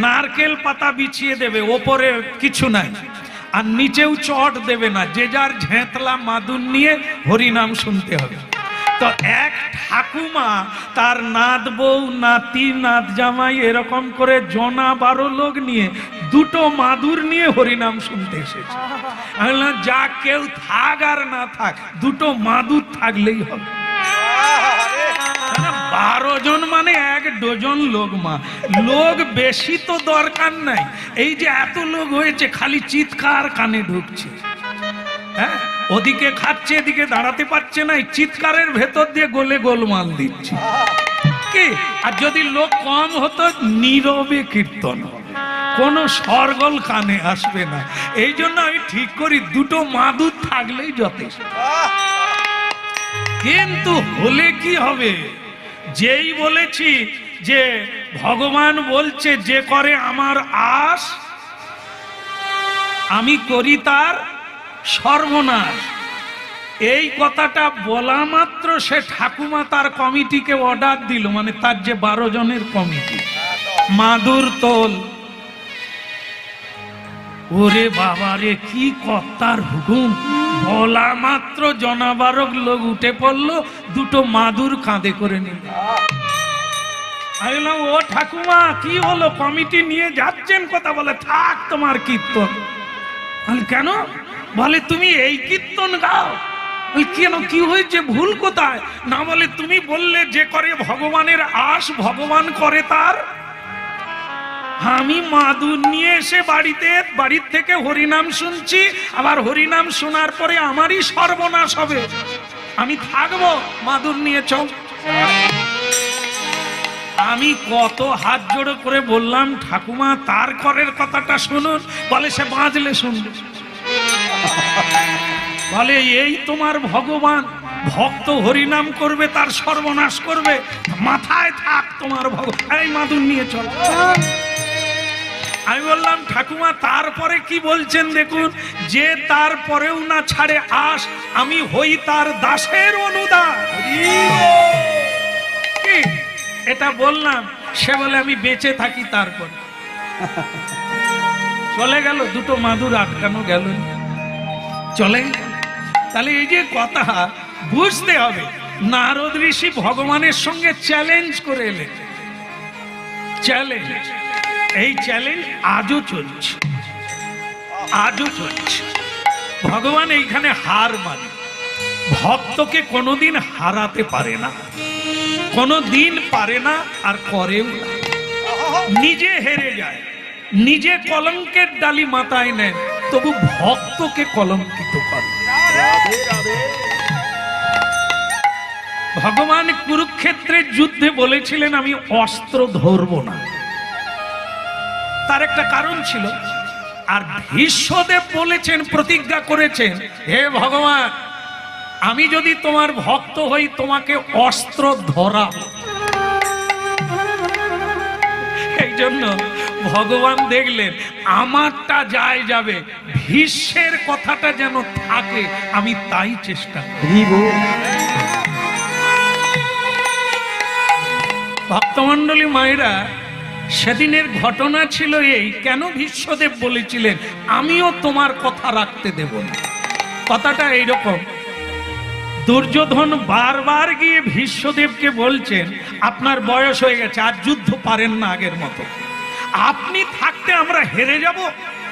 নারকেল পাতা বিছিয়ে দেবে, ওপরে কিছু নাই, আর নিচেও চট দেবে না, যে যার ঝেঁতলা মাদুর নিয়ে হরিনাম শুনতে হবে। তো এক ঠাকুমা তার নাত বউ, নাতি, নাত জামাই এরকম করে জনা 12 লোক নিয়ে 2টো মাদুর নিয়ে হরিনাম শুনতে এসেছে। আমি বললাম, যা কেউ থাক আর না থাক, 2টো মাদুর থাকলেই হবে। 12 জন মানে 1 ডজন লোক। লোক বেশি তো দরকার নাই, এই যে এত লোক হয়েছে খালি চিৎকার কানে ঢুকছে। হ্যাঁ, ওদিকে খাচ্ছে এদিকে দাঁড়াতে পারছে না, এই চিৎকারের ভেতর দিয়ে গোলে গোলমাল দিচ্ছে কি। আর যদি লোক কম হতো, নীরবে কীর্তন হবে, কোনো সরগোল কানে আসবে না। এই জন্য আমি ঠিক করি 2টো মাদুর থাকলেই যথেষ্ট। কিন্তু হলে কি হবে, যেই বলেছি যে ভগবান বলছে যে করে আমার আশ, আমি করি তার সর্বনাশ, এই কথাটা বলা মাত্র সে ঠাকুমা তার কমিটিকে অর্ডার দিল, তার যে 12 জনের কমিটি, মাদুর তোল। ওরে বাবারে, কি কর্তার হুকুম! বলা মাত্র জনা 12 লোক উঠে পড়লো, 2টো মাদুর কাঁধে করে নিল। আমি বললাম, ও ঠাকুমা কি হলো, কমিটি নিয়ে যাচ্ছেন কথা? বলে, থাক তোমার কীর্তন। কেন? বলে, তুমি এই কীর্তন গাও। কেন, কি হয়েছে, ভুল কোথায়? না, বলে তুমি বললে যে করে ভগবানের আশ, ভগবান করে তার। আমি মাদুর নিয়ে এসে বাড়ির থেকে হরিনাম শুনছি, আবার হরিনাম শোনার পরে আমারই সর্বনাশ হবে, আমি থাকবো মাদুর নিয়ে? চল। আমি কত হাত জোড়ো করে বললাম, ঠাকুমা তার করের কথাটা শুনুন। বলে, সে বাঁচলে শুনবে। বলে, এই তোমার ভগবান, ভক্ত হরিনাম করবে তার সর্বনাশ করবে, মাথায় থাক তোমার ভগবান, এই মাদুর নিয়ে চল। আমি বললাম, ঠাকুমা তারপরে কি বলছেন দেখুন, যে তারপরেও না ছাড়ে আশ, আমি হই তার দাসের অনুদান। কি এটা বললাম, সে বলে আমি বেঁচে থাকি। তারপর চলে গেল, 2টো মাদুর আটকানো গেল, চলে গেল। তাহলে এই যে কথা বুঝতে হবে, নারদ ঋষি ভগবানের সঙ্গে চ্যালেঞ্জ করে এলেন। চ্যালেঞ্জ, এই চ্যালেঞ্জ আজও চলছে, আজও চলছে। ভগবান এইখানে হার মানে ভক্তকে কোনোদিন হারাতে পারে না, কোনোদিন পারে না, আর করেও না। নিজে হেরে যায়, নিজে কলঙ্কের ডালি মাথায় নেন, তবু ভক্তকে কলঙ্কিত করে। ভগবান কুরুক্ষেত্রের যুদ্ধে বলেছিলেন আমি অস্ত্র ধরব না, তার একটা কারণ ছিল। আর ভীষ্মদেব বলেছেন, প্রতিজ্ঞা করেছেন, হে ভগবান, আমি যদি তোমার ভক্ত হই তোমাকে অস্ত্র ধরাবো। এই জন্য ভগবান দেখলেন আমারটা যায় যাবে, ভীষ্মের কথাটা যেন থাকে, আমি তাই চেষ্টা করি। ভক্তমণ্ডলী মায়েরা, সেদিনের ঘটনা ছিল এই, কেন ভীষ্মদেব বলেছিলেন আমিও তোমার কথা রাখতে দেব না। কথাটা এইরকম, দুর্যোধন বারবার গিয়ে ভীষ্মদেবকে বলছেন আপনার বয়স হয়ে গেছে, আর যুদ্ধ পারেন না আগের মতো, আপনি থাকতে আমরা হেরে যাব,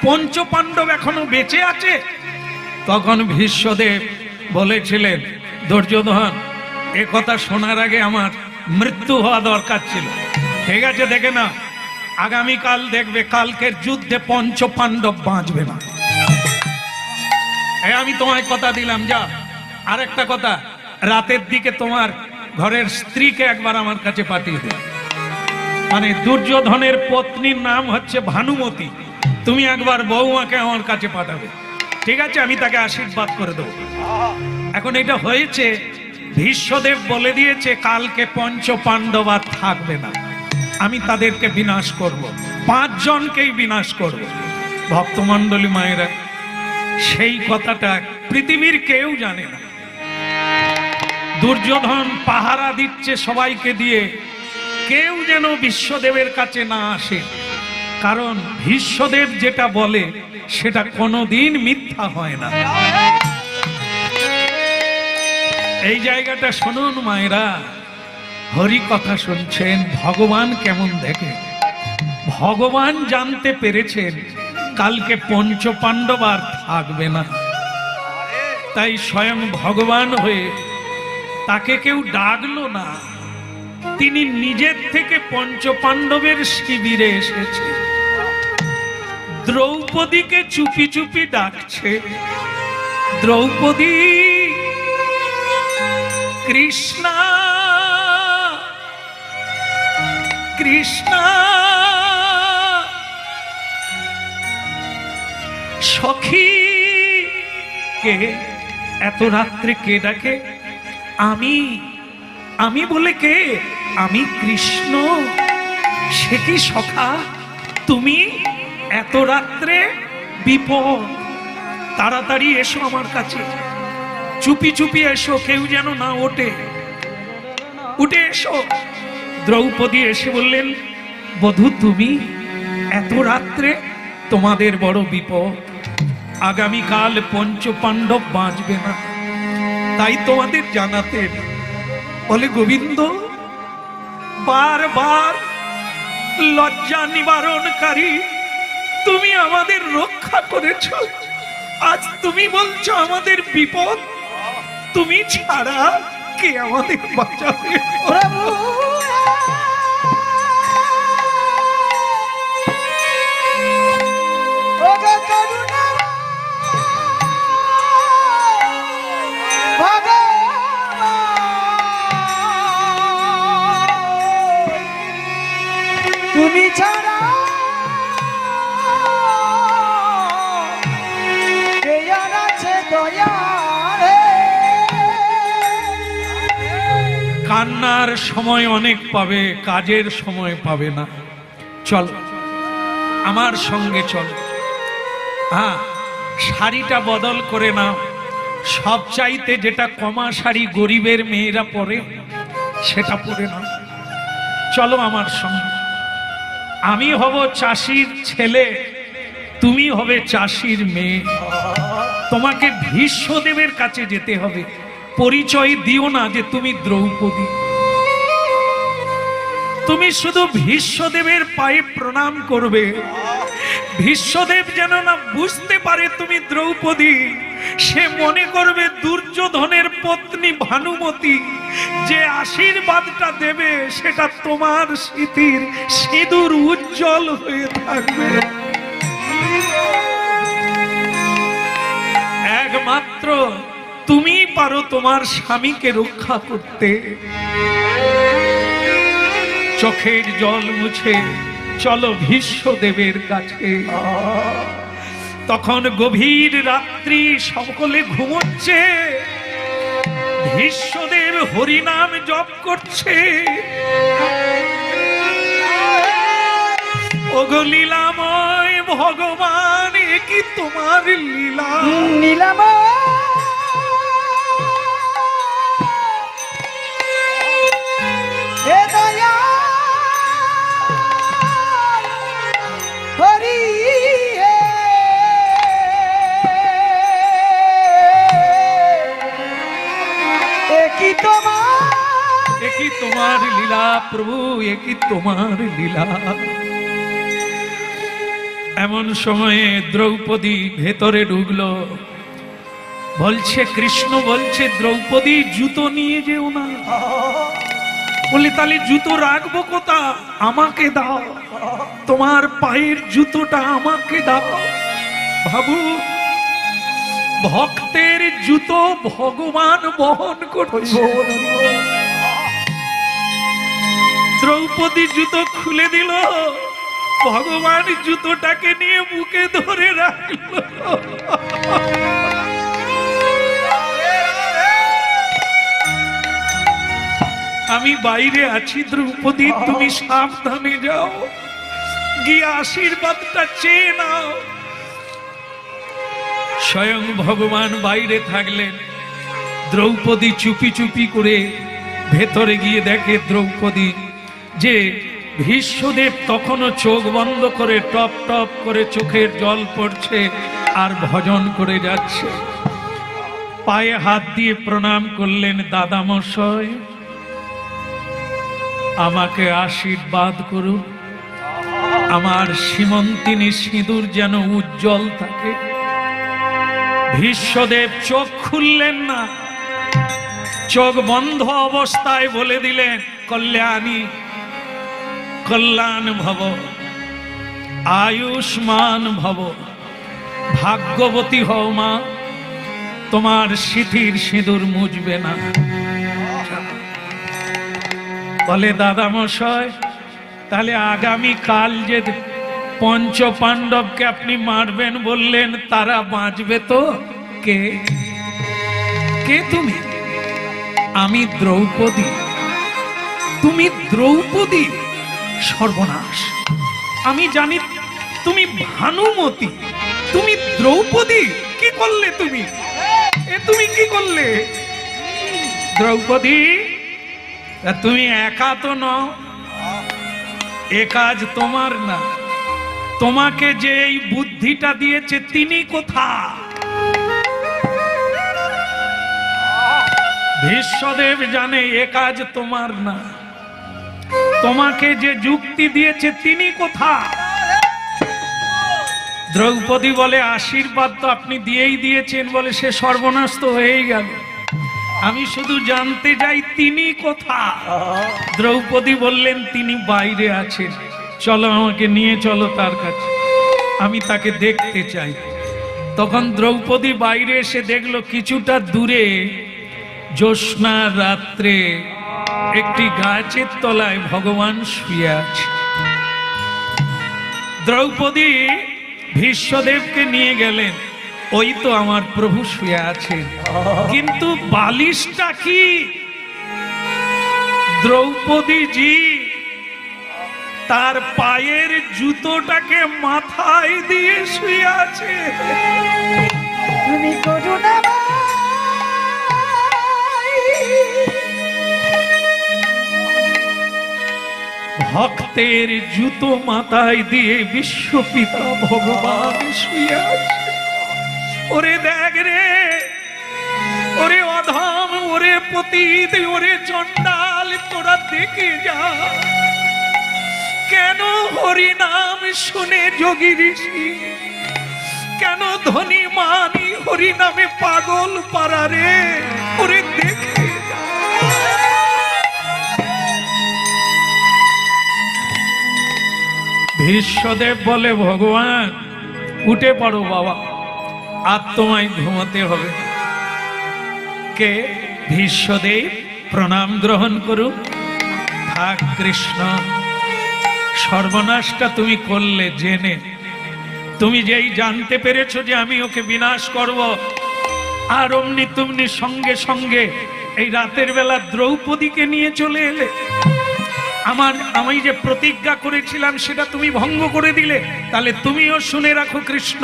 পঞ্চপাণ্ডব এখনো বেঁচে আছে। তখন ভীষ্মদেব বলেছিলেন দুর্যোধন, এ কথা শোনার আগে আমার মৃত্যু হওয়া দরকার ছিল। ঠিক আছে, দেখে না, আগামীকাল দেখবে কালকের যুদ্ধে পঞ্চপাণ্ডব বাঁচবে না। আমি তোমায় কথা দিলাম। যা, আর একটা কথা, রাতের দিকে তোমার ঘরের স্ত্রীকে একবার আমার কাছে পাঠিয়ে দেবে। মানে দুর্যোধনের পত্নীর নাম হচ্ছে ভানুমতি, তুমি একবার বৌমাকে আমার কাছে পাঠাবে, ঠিক আছে? আমি তাকে আশীর্বাদ করে দেবো। এখন এটা হয়েছে, ভীষ্মদেব বলে দিয়েছে কালকে পঞ্চপাণ্ডব আর থাকবে না, আমি তাদেরকে বিনাশ করব, 5 জনকেই বিনাশ করব। ভক্তমণ্ডলী মায়েরা, সেই কথাটা পৃথিবীর কেউ জানে না। দুর্যোধন পাহারা দিচ্ছে সবাইকে দিয়ে, কেউ যেন ভীষ্মদেবের কাছে না আসে, কারণ ভীষ্মদেব যেটা বলে সেটা কোনোদিন মিথ্যা হয় না। এই জায়গাটা শুনুন মায়েরা, হরি কথা শুনছেন, ভগবান কেমন দেখে। ভগবান জানতে পেরেছেন কালকে পঞ্চপাণ্ডব আর থাকবে না, তাই স্বয়ং ভগবান হয়ে তাকে কেউ ডাকলো না, তিনি নিজের থেকে পঞ্চপাণ্ডবের শিবিরে এসেছে। দ্রৌপদীকে চুপি চুপি ডাকছে, দ্রৌপদী, কৃষ্ণা কৃষ্ণা, সখী কে এত রাত্রে কে ডাকে? আমি বলে কে? আমি কৃষ্ণ। সে কি সখা, তুমি এত রাত্রে? বিপদ, তাড়াতাড়ি এসো আমার কাছে, চুপি চুপি এসো, কেউ যেন না ওঠে, উঠে এসো। দ্রৌপদী এসে বললেন, বধূ তুমি এত রাত্রে? তোমাদের বড় বিপদ, আগামীকাল পঞ্চপাণ্ডব বাঁচবে না, তাই তোমাদের জানাতে। বলে গোবিন্দ, বারবার লজ্জা নিবারণকারী তুমি আমাদের রক্ষা করেছ, আজ তুমি বলছো আমাদের বিপদ, তুমি ছাড়া কে আমাদের বাঁচাবে? প্রভু ওগো করুণা তুমি ছাড়া কে আর আছে দয়া রে। কান্নার সময় অনেক পাবে, কাজের সময় পাবে না। চল আমার সঙ্গে চল। হ্যাঁ, শাড়িটা বদল করে নাও, সব চাইতে যেটা কমা শাড়ি গরিবের মেয়েরা পরে সেটা পরে নাও। চলো আমার সঙ্গে। আমি হব চাষির ছেলে, তুমি হবে চাষির মেয়ে। তোমাকে ভীষ্মদেবের কাছে যেতে হবে, পরিচয় দিও না যে তুমি দ্রৌপদী। তুমি শুধু ভীষ্মদেবের পায়ে প্রণাম করবে, ভীষ্মদেব যেন না বুঝতে পারে তুমি দ্রৌপদী, সে মনে করবে দুর্যোধনের পত্নী ভানুমতি, যে আশীর্বাদটা দেবে সেটা তোমার স্মৃতির সিঁদুর উজ্জ্বল হয়ে থাকবে। একমাত্র তুমি পারো তোমার স্বামীকে রক্ষা করতে। চোখের জল মুছে চলো ভীষ্মদেবের কাছে। তখন গভীর রাত্রি, সকলে ঘুমোচ্ছে, ভীষ্মদেব হরিনাম জপ করছে। ওগো লীলাময় ভগবান, এ কি তোমার লীলা? নীলাময় হে দয়াল হরি হে, এ কি তোমার লীলা প্রভু, এ কি তোমার লীলা? এমন সময়ে দ্রৌপদী ভেতরে ঢুকলো, বলছে কৃষ্ণ বলছে দ্রৌপদী জুতো নিয়ে যেও না। বলে তাহলে জুতো রাখবো কোথা? আমাকে দাও, তোমার পায়ের জুতোটা আমাকে দাও। ভাবু, ভক্তের জুতো ভগবান বহন করছে। দ্রৌপদী জুতো খুলে দিল, ভগবান জুতোটাকে নিয়ে বুকে ধরে রাখলো। আমি বাইরে আছি দ্রৌপদী, তুমি সাবধানে যাও, গিয়ে আশীর্বাদটা চেয়ে নাও। স্বয়ং ভগবান বাইরে থাকলেন, দ্রৌপদী চুপি চুপি করে ভেতরে গিয়ে দেখে দ্রৌপদী যে ভীষ্মদেব তখনও চোখ বন্ধ করে টপ টপ করে চোখের জল পড়ছে আর ভজন করে যাচ্ছে। পায়ে হাত দিয়ে প্রণাম করলেন, দাদামশাই আমাকে আশীর্বাদ করুন, আমার সীমন্তিনী সিঁদুর যেন উজ্জ্বল থাকে। ভীষ্মদেব চোখ খুললেন না, চোখ বন্ধ অবস্থায় বলে দিলেন, কল্যাণী কল্যাণ ভব, আয়ুষ্মান ভব, ভাগ্যবতী হও মা, তোমার সিঁথির সিঁদুর মুছবে না। বলে দাদামশাই, তাহলে আগামী কাল যে পঞ্চ পাণ্ডবকে আপনি মারবেন বললেন, তারা বাঁচবে তো? কে কে তুমি? আমি দ্রৌপদী। তুমি দ্রৌপদী? সর্বনাশ, আমি জানি তুমি ভানুমতি, তুমি দ্রৌপদী। কি করলে তুমি? তুমি কি করলে দ্রৌপদী? তুমি একা তো নও, এ কাজ তোমার না। তোমাকে যে এই বুদ্ধিটা দিয়েছে তিনি কোথা? ভীষ্মদেব জানে এ কাজ তোমার না। তোমাকে যে যুক্তি দিয়েছে তিনি কোথা? দ্রৌপদী বলে, আশীর্বাদ তো আপনি দিয়েই দিয়েছেন। বলে, সে সর্বনাশ তো হয়েই গেল, আমি শুধু জানতে চাই তিনি কোথা? দ্রৌপদী বললেন, তিনি বাইরে আছেন, চলো আমাকে নিয়ে চলো তার কাছে, আমি তাকে দেখতে চাই। তখন দ্রৌপদী বাইরে এসে দেখলো কিছুটা দূরে জ্যোৎস্না রাত্রে একটি গাছের তলায় ভগবান শুয়ে আছে। দ্রৌপদী ভীষ্মদেবকে নিয়ে গেলেন, ওই তো আমার প্রভু শুয়ে আছেন, কিন্তু বালিশটা কি? দ্রৌপদীজি তার পায়ের জুতোটাকে মাথায় দিয়ে শুয়ে আছে। তুমি করুণা ভক্তের জুতো মাথায় দিয়ে বিশ্বপিতা ভগবান শুয়ে আছে। ওরে দেখ রে, ওরে অধম, ওরে পতিত, ওরে চণ্ডাল, তোরা দেখে যা কেন হরি নাম শুনে যোগী ঋষি, কেন ধনী মানি হরি নামে পাগল পারা রে? ওরে দেখে ভীষ্মদেব বলে, ভগবান উঠে পড়ো বাবা, আর তোমায় ঘুমাতে হবে। কে? ভীষ্মদেব প্রণাম গ্রহণ করুন। থাক কৃষ্ণ, সর্বনাশটা তুমি করলে জেনে। তুমি যেই জানতে পেরেছো যে আমি ওকে বিনাশ করব, আর অমনি তুমনি সঙ্গে সঙ্গে এই রাতের বেলা দ্রৌপদীকে নিয়ে চলে এলে। আমি যে প্রতিজ্ঞা করেছিলাম সেটা তুমি ভঙ্গ করে দিলে। তাহলে তুমিও শুনে রাখো কৃষ্ণ,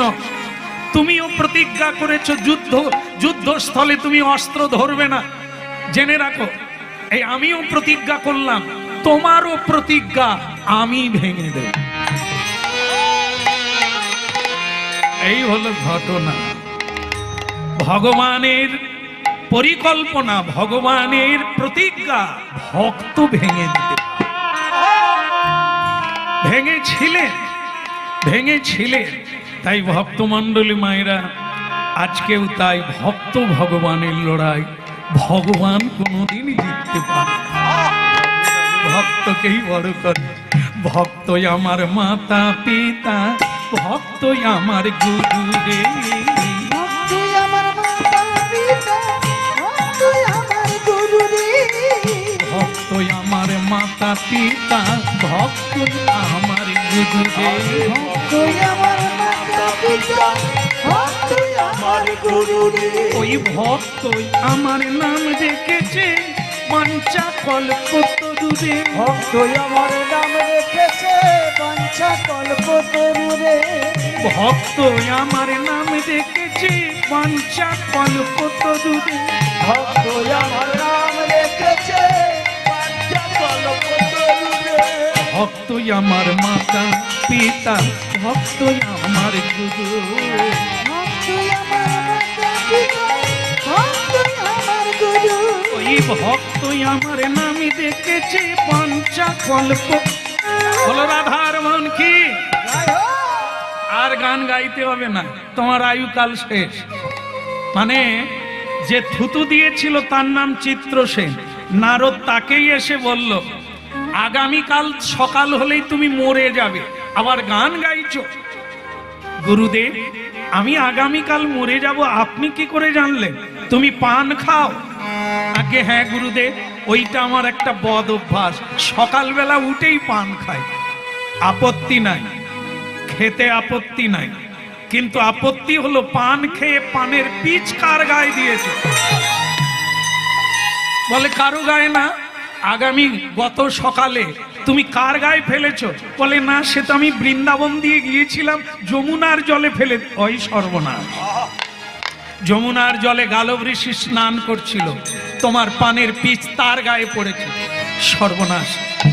তুমিও প্রতিজ্ঞা করেছো যুদ্ধস্থলে তুমি অস্ত্র ধরবে না। জেনে রাখো, এই আমিও প্রতিজ্ঞা করলাম, তোমারও প্রতিজ্ঞা আমি ভেঙে দেব। এই হলো ঘটনা। ভগবানের পরিকল্পনা, ভগবানের প্রতিজ্ঞা ভক্ত ভেঙে দিতে ভেঙেছিলেন। তাই ভক্তমণ্ডলী মায়েরা, আজকেও তাই ভক্ত ভগবানের লড়াই, ভগবান কোনোদিনই জিততে পারে না, ভক্তকেই বড় করে। ভক্তই আমার মাতা পিতা, ভক্তই আমার গুরু রে। ভক্তই আমার মাতা পিতা, ভক্তই আমার গুরু রে। ভক্তই আমার মাতা পিতা, ভক্তই আমার গুরু রে। ভক্তই আমার মাতা পিতা, ভক্তই আমার গুরু রে। ওই ভক্তই আমার নাম রেখেছে বাঞ্ছা কল্পতরুরে। ভক্তই আমার নাম রেখেছে বাঞ্ছা কল্পতরুরে। ভক্তই আমার নাম রেখেছে বাঞ্ছা কল্পতরুরে। ভক্তই আমার নাম রেখেছে বাঞ্ছা কল্পতরুরে। ভক্তই আমার মাতা পিতা, ভক্তই আমার গুরু। ভক্তই আমার মাতা পিতা, ভক্তই আমার গুরু। ওই ভক্তই আমার নাম রেখেছে বাঞ্ছা কল্প। বলো রাধার মন কি? আর গান গাইতে হবে না, তোমার আয়ুকাল শেষ। মানে যে থুতু দিয়েছিল তার নাম চিত্রসেন, নারদ তাকেই এসে বলল, আগামীকাল সকাল হলেই তুমি মরে যাবে, আবার গান গাইছো। গুরুদেব, আমি আগামীকাল মরে যাব আপনি কি করে জানলেন? তুমি পান খাও? আগে হ্যাঁ গুরুদেব, ওইটা আমার একটা বদ অভ্যাস, সকালবেলা উঠেই পান খাই। আপত্তি নাই, খেতে আপত্তি নাই, কিন্তু আপত্তি হলো পান খেয়ে পানের পিচ কার গায়ে দিয়েছে? বলে কারো গায়ে না। আগামী গত সকালে তুমি কার গায়ে ফেলেছো? বলে না, সে তো আমি বৃন্দাবন দিয়ে গিয়েছিলাম, যমুনার জলে ফেলে। ওই সর্বনাশ, যমুনার জলে গালব ঋষি স্নান করছিল, তোমার পানের পিচ তার গায়ে পড়েছে। সর্বনাশ,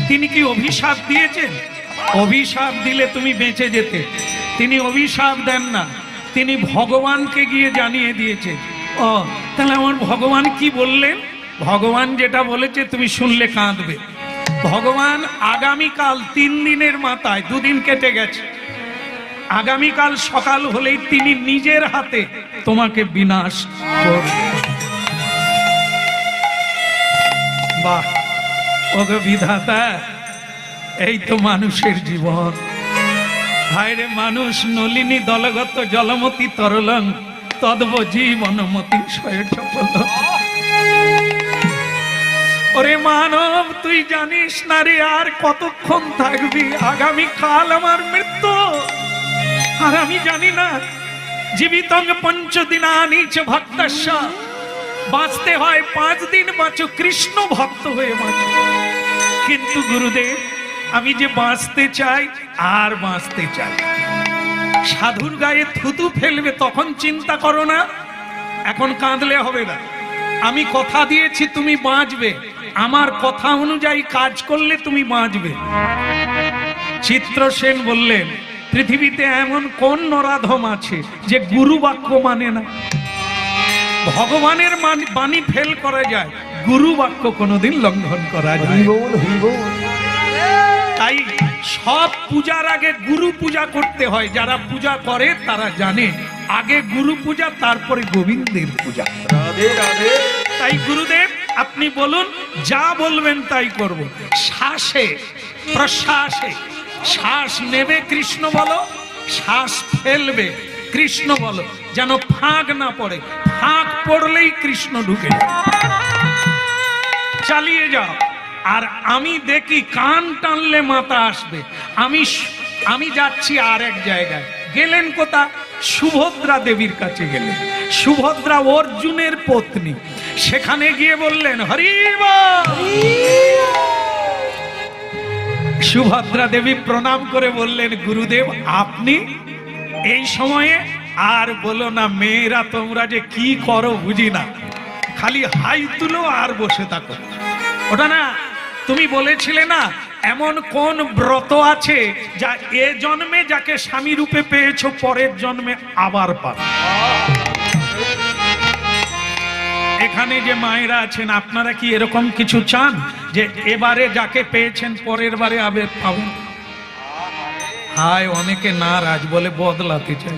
তিনি কি অভিশাপ দিয়েছেন? অভিশাপ দিলে তুমি বেঁচে যেতে। তিনি অভিশাপ দেন না, তিনি ভগবানকে গিয়ে জানিয়ে দিয়েছে। ও তাহলে আমার ভগবান কি বললেন? ভগবান যেটা বলেছে তুমি শুনলে কাঁদবে। ভগবান আগামীকাল 3 দিনের মাথায় 2 দিন কেটে গেছে, আগামীকাল সকাল হলেই তিনি নিজের হাতে তোমাকে বিনাশ করবেন। বাহ, ওগো বিধাতা, এই তো মানুষের জীবন। হায়রে মানুষ, নলিনী দলগত জলমতি তরলং তদ্ব জীবনমতি স্বয়ংসফল। ওরে মানব, তুই জানিস না রে আর কতক্ষণ থাকবি? আগামীকাল আমার মৃত্যু, আর আমি জানি না। জীবিতং পঞ্চদিনানি চ ভক্তস্য, বাঁচতে হয় 5 দিন বাঁচো, কৃষ্ণ ভক্ত হয়ে বাঁচো। কিন্তু গুরুদেব, আমি যে বাঁচতে চাই আর বাঁচতে চাই। সাধুর গায়ে থুতু ফেলবে তখন চিন্তা করো না, এখন কাঁদলে হবে না। আমি কথা দিয়েছি তুমি বাঁচবে, আমার কথা অনুযায়ী কাজ করলে তুমি বাঁচবে। চিত্রসেন বললেন, পৃথিবীতে এমন কোন নরাধম আছে যে গুরু বাক্য মানে না? ভগবানের বাণী ফেল করা যায়, গুরু বাক্য কোনোদিন লঙ্ঘন করা যায়। হরি বল, হরি বল। তাই সব পূজার আগে গুরু পূজা করতে হয়, যারা পূজা করে তারা জানে আগে গুরু পূজা তারপরে গোবিন্দের পূজা। রাধে রাধে। তাই গুরুদেব আপনি বলুন, যা বলবেন তাই করব। শ্বাসে প্রশ্বাসে, শ্বাস নেবে কৃষ্ণ বলো, শ্বাস ফেলবে কৃষ্ণ বলো, যেন ফাঁক না পড়ে। ফাঁক পড়লেই কৃষ্ণ ঢুকে যায়। চালিয়ে যাও। আর আমি দেখি কান টানলে মাথা আসবে। আমি যাচ্ছি আর এক জায়গায়। গেলেন কোথা? সুভদ্রা দেবীর কাছে গেলেন। সুভদ্রা অর্জুনের পত্নী। সেখানে গিয়ে বললেন হরি বল। সুভদ্রা দেবী প্রণাম করে বললেন, গুরুদেব আপনি এই সময়ে? আর বলো না, মেয়েরা তোমরা যে কি করো বুঝি না, খালি হাই তুলো আর বসে থাকো। ওটা না, তুমি বলেছিলে না এমন কোন ব্রত আছে যা এ জন্মে যাকে স্বামী রূপে পেয়েছো পরের জন্মে আবার পাবে। এখানে যে মায়েরা আছেন, আপনারা কি এরকম কিছু চান যে এবারে যাকে পেয়েছেন পরের বারে আবার পাবেন? হায়, অনেকে নারাজ, বলে বদলাতে চাই।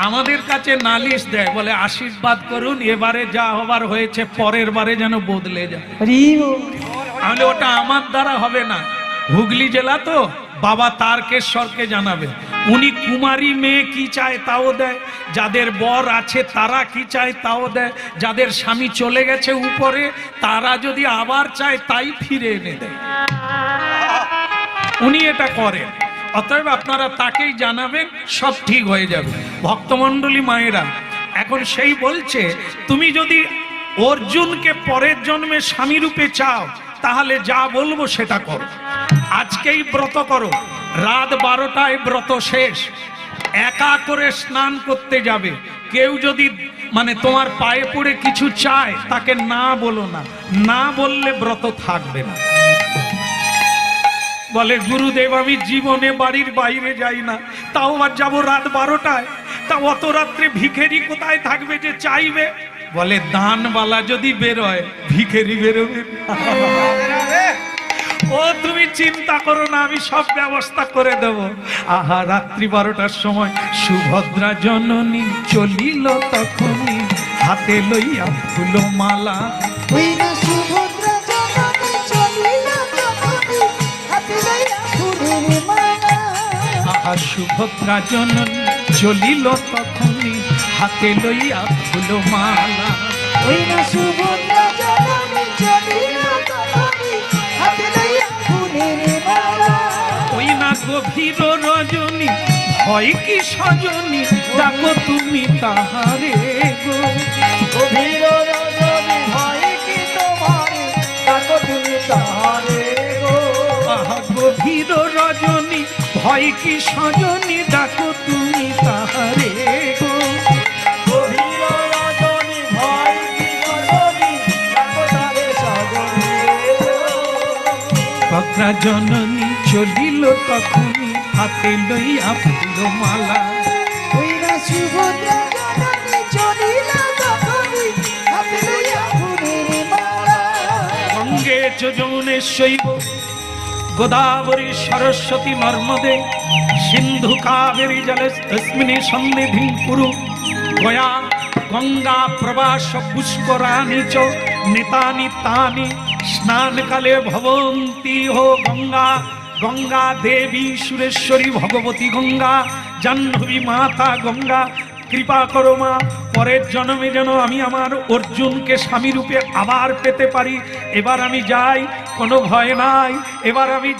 আমাদের কাছে নালিশ দেয়, বলে আশীর্বাদ করুন, এবারে যা হবার হয়েছে পরের বারে যেন বদলে যায়। তাহলে ওটা আমার দ্বারা হবে না। হুগলি জেলা তো, বাবা তারকেশ্বরকে জানাবে। উনি কুমারী মেয়ে কি চায় তাও দেয়, যাদের বর আছে তারা কি চায় তাও দেয়, যাদের স্বামী চলে গেছে উপরে তারা যদি আবার চায় তাই ফিরে এনে দেয়। উনি এটা করেন। অতএব আপনারা তাকেই জানাবেন, সব ঠিক হয়ে যাবে। ভক্তমণ্ডলী মায়েরা, এখন সেই বলছে তুমি যদি অর্জুনকে পরের জন্মে স্বামী রূপে চাও তাহলে যা বলবো সেটা করো। আজকেই ব্রত করো, রাত 12টায় ব্রত শেষ। একা করে স্নান করতে যাবে। কেউ যদি তোমার পায়ে পড়ে কিছু চায় তাকে না বলো না, না বললে ব্রত থাকবে না। বলে গুরুদেব আমি জীবনে বাড়ির বাইরে যাই না, তাও আবার যাবো রাত 12টায়, তা অত রাত্রে ভিখেরি কোথায় থাকবে যে চাইবে? বলে দানবালা যদি বেরোয় ভিখেরি বেরোবে। ও তুমি চিন্তা করো না, আমি সব ব্যবস্থা করে দেব। আহা, রাত্রি 12টার সময় সুভদ্রা জননী চলিল তখনই, হাতে লইয়া ফুল মালা। আহা, সুভদ্রা জননী চলিল তখনই, হাতে লইয়া ফুল মালা। ওই না সুভদ্রা জননী চলিল তখনই, হাতে লইয়া ফুলের মালা। ওই না গভীর রজনী, ভয় কি সজনী, ডাকো তুমি তাহারে গো। গভীর রজনী ভয় কি তোমারে, ডাকো তুমি তাহারে গো। আহা, গভীর রজনী ভয় কি সজনী, ডাকো তুমি তাহারে গো। গভীর রজনী ভয় কি সজনী, ডাকো তারে সজনী গো। ভদ্রা জননী চলিল তখনই, হাতে লইয়া ফুল মালা। ওই না সুভদ্রা জননী চলিল তখনই, হাতে লইয়া ফুলের মালা। গঙ্গে চ যমুনেশ্বৈব গোদাবরী সরস্বতী নর্মদে সিন্ধু কাবেরী জলে তস্মিন্নি সন্নিধিং কুরু। গয়া গঙ্গা প্রবাস পুষ্করাণি চ নিতানি তানি, স্নানকালে ভবন্তি হো গঙ্গা। গঙ্গা দেবী সুরেশ্বরী ভগবতী গঙ্গা, জাহ্নবী মাতা গঙ্গা। কৃপা করো মা, পরের জন্মে যেন আমি আমার অর্জুনকে স্বামী রূপে আবার পেতে পারি। এবার আমি যাই, কোনো ভয় নাই। এবার আমি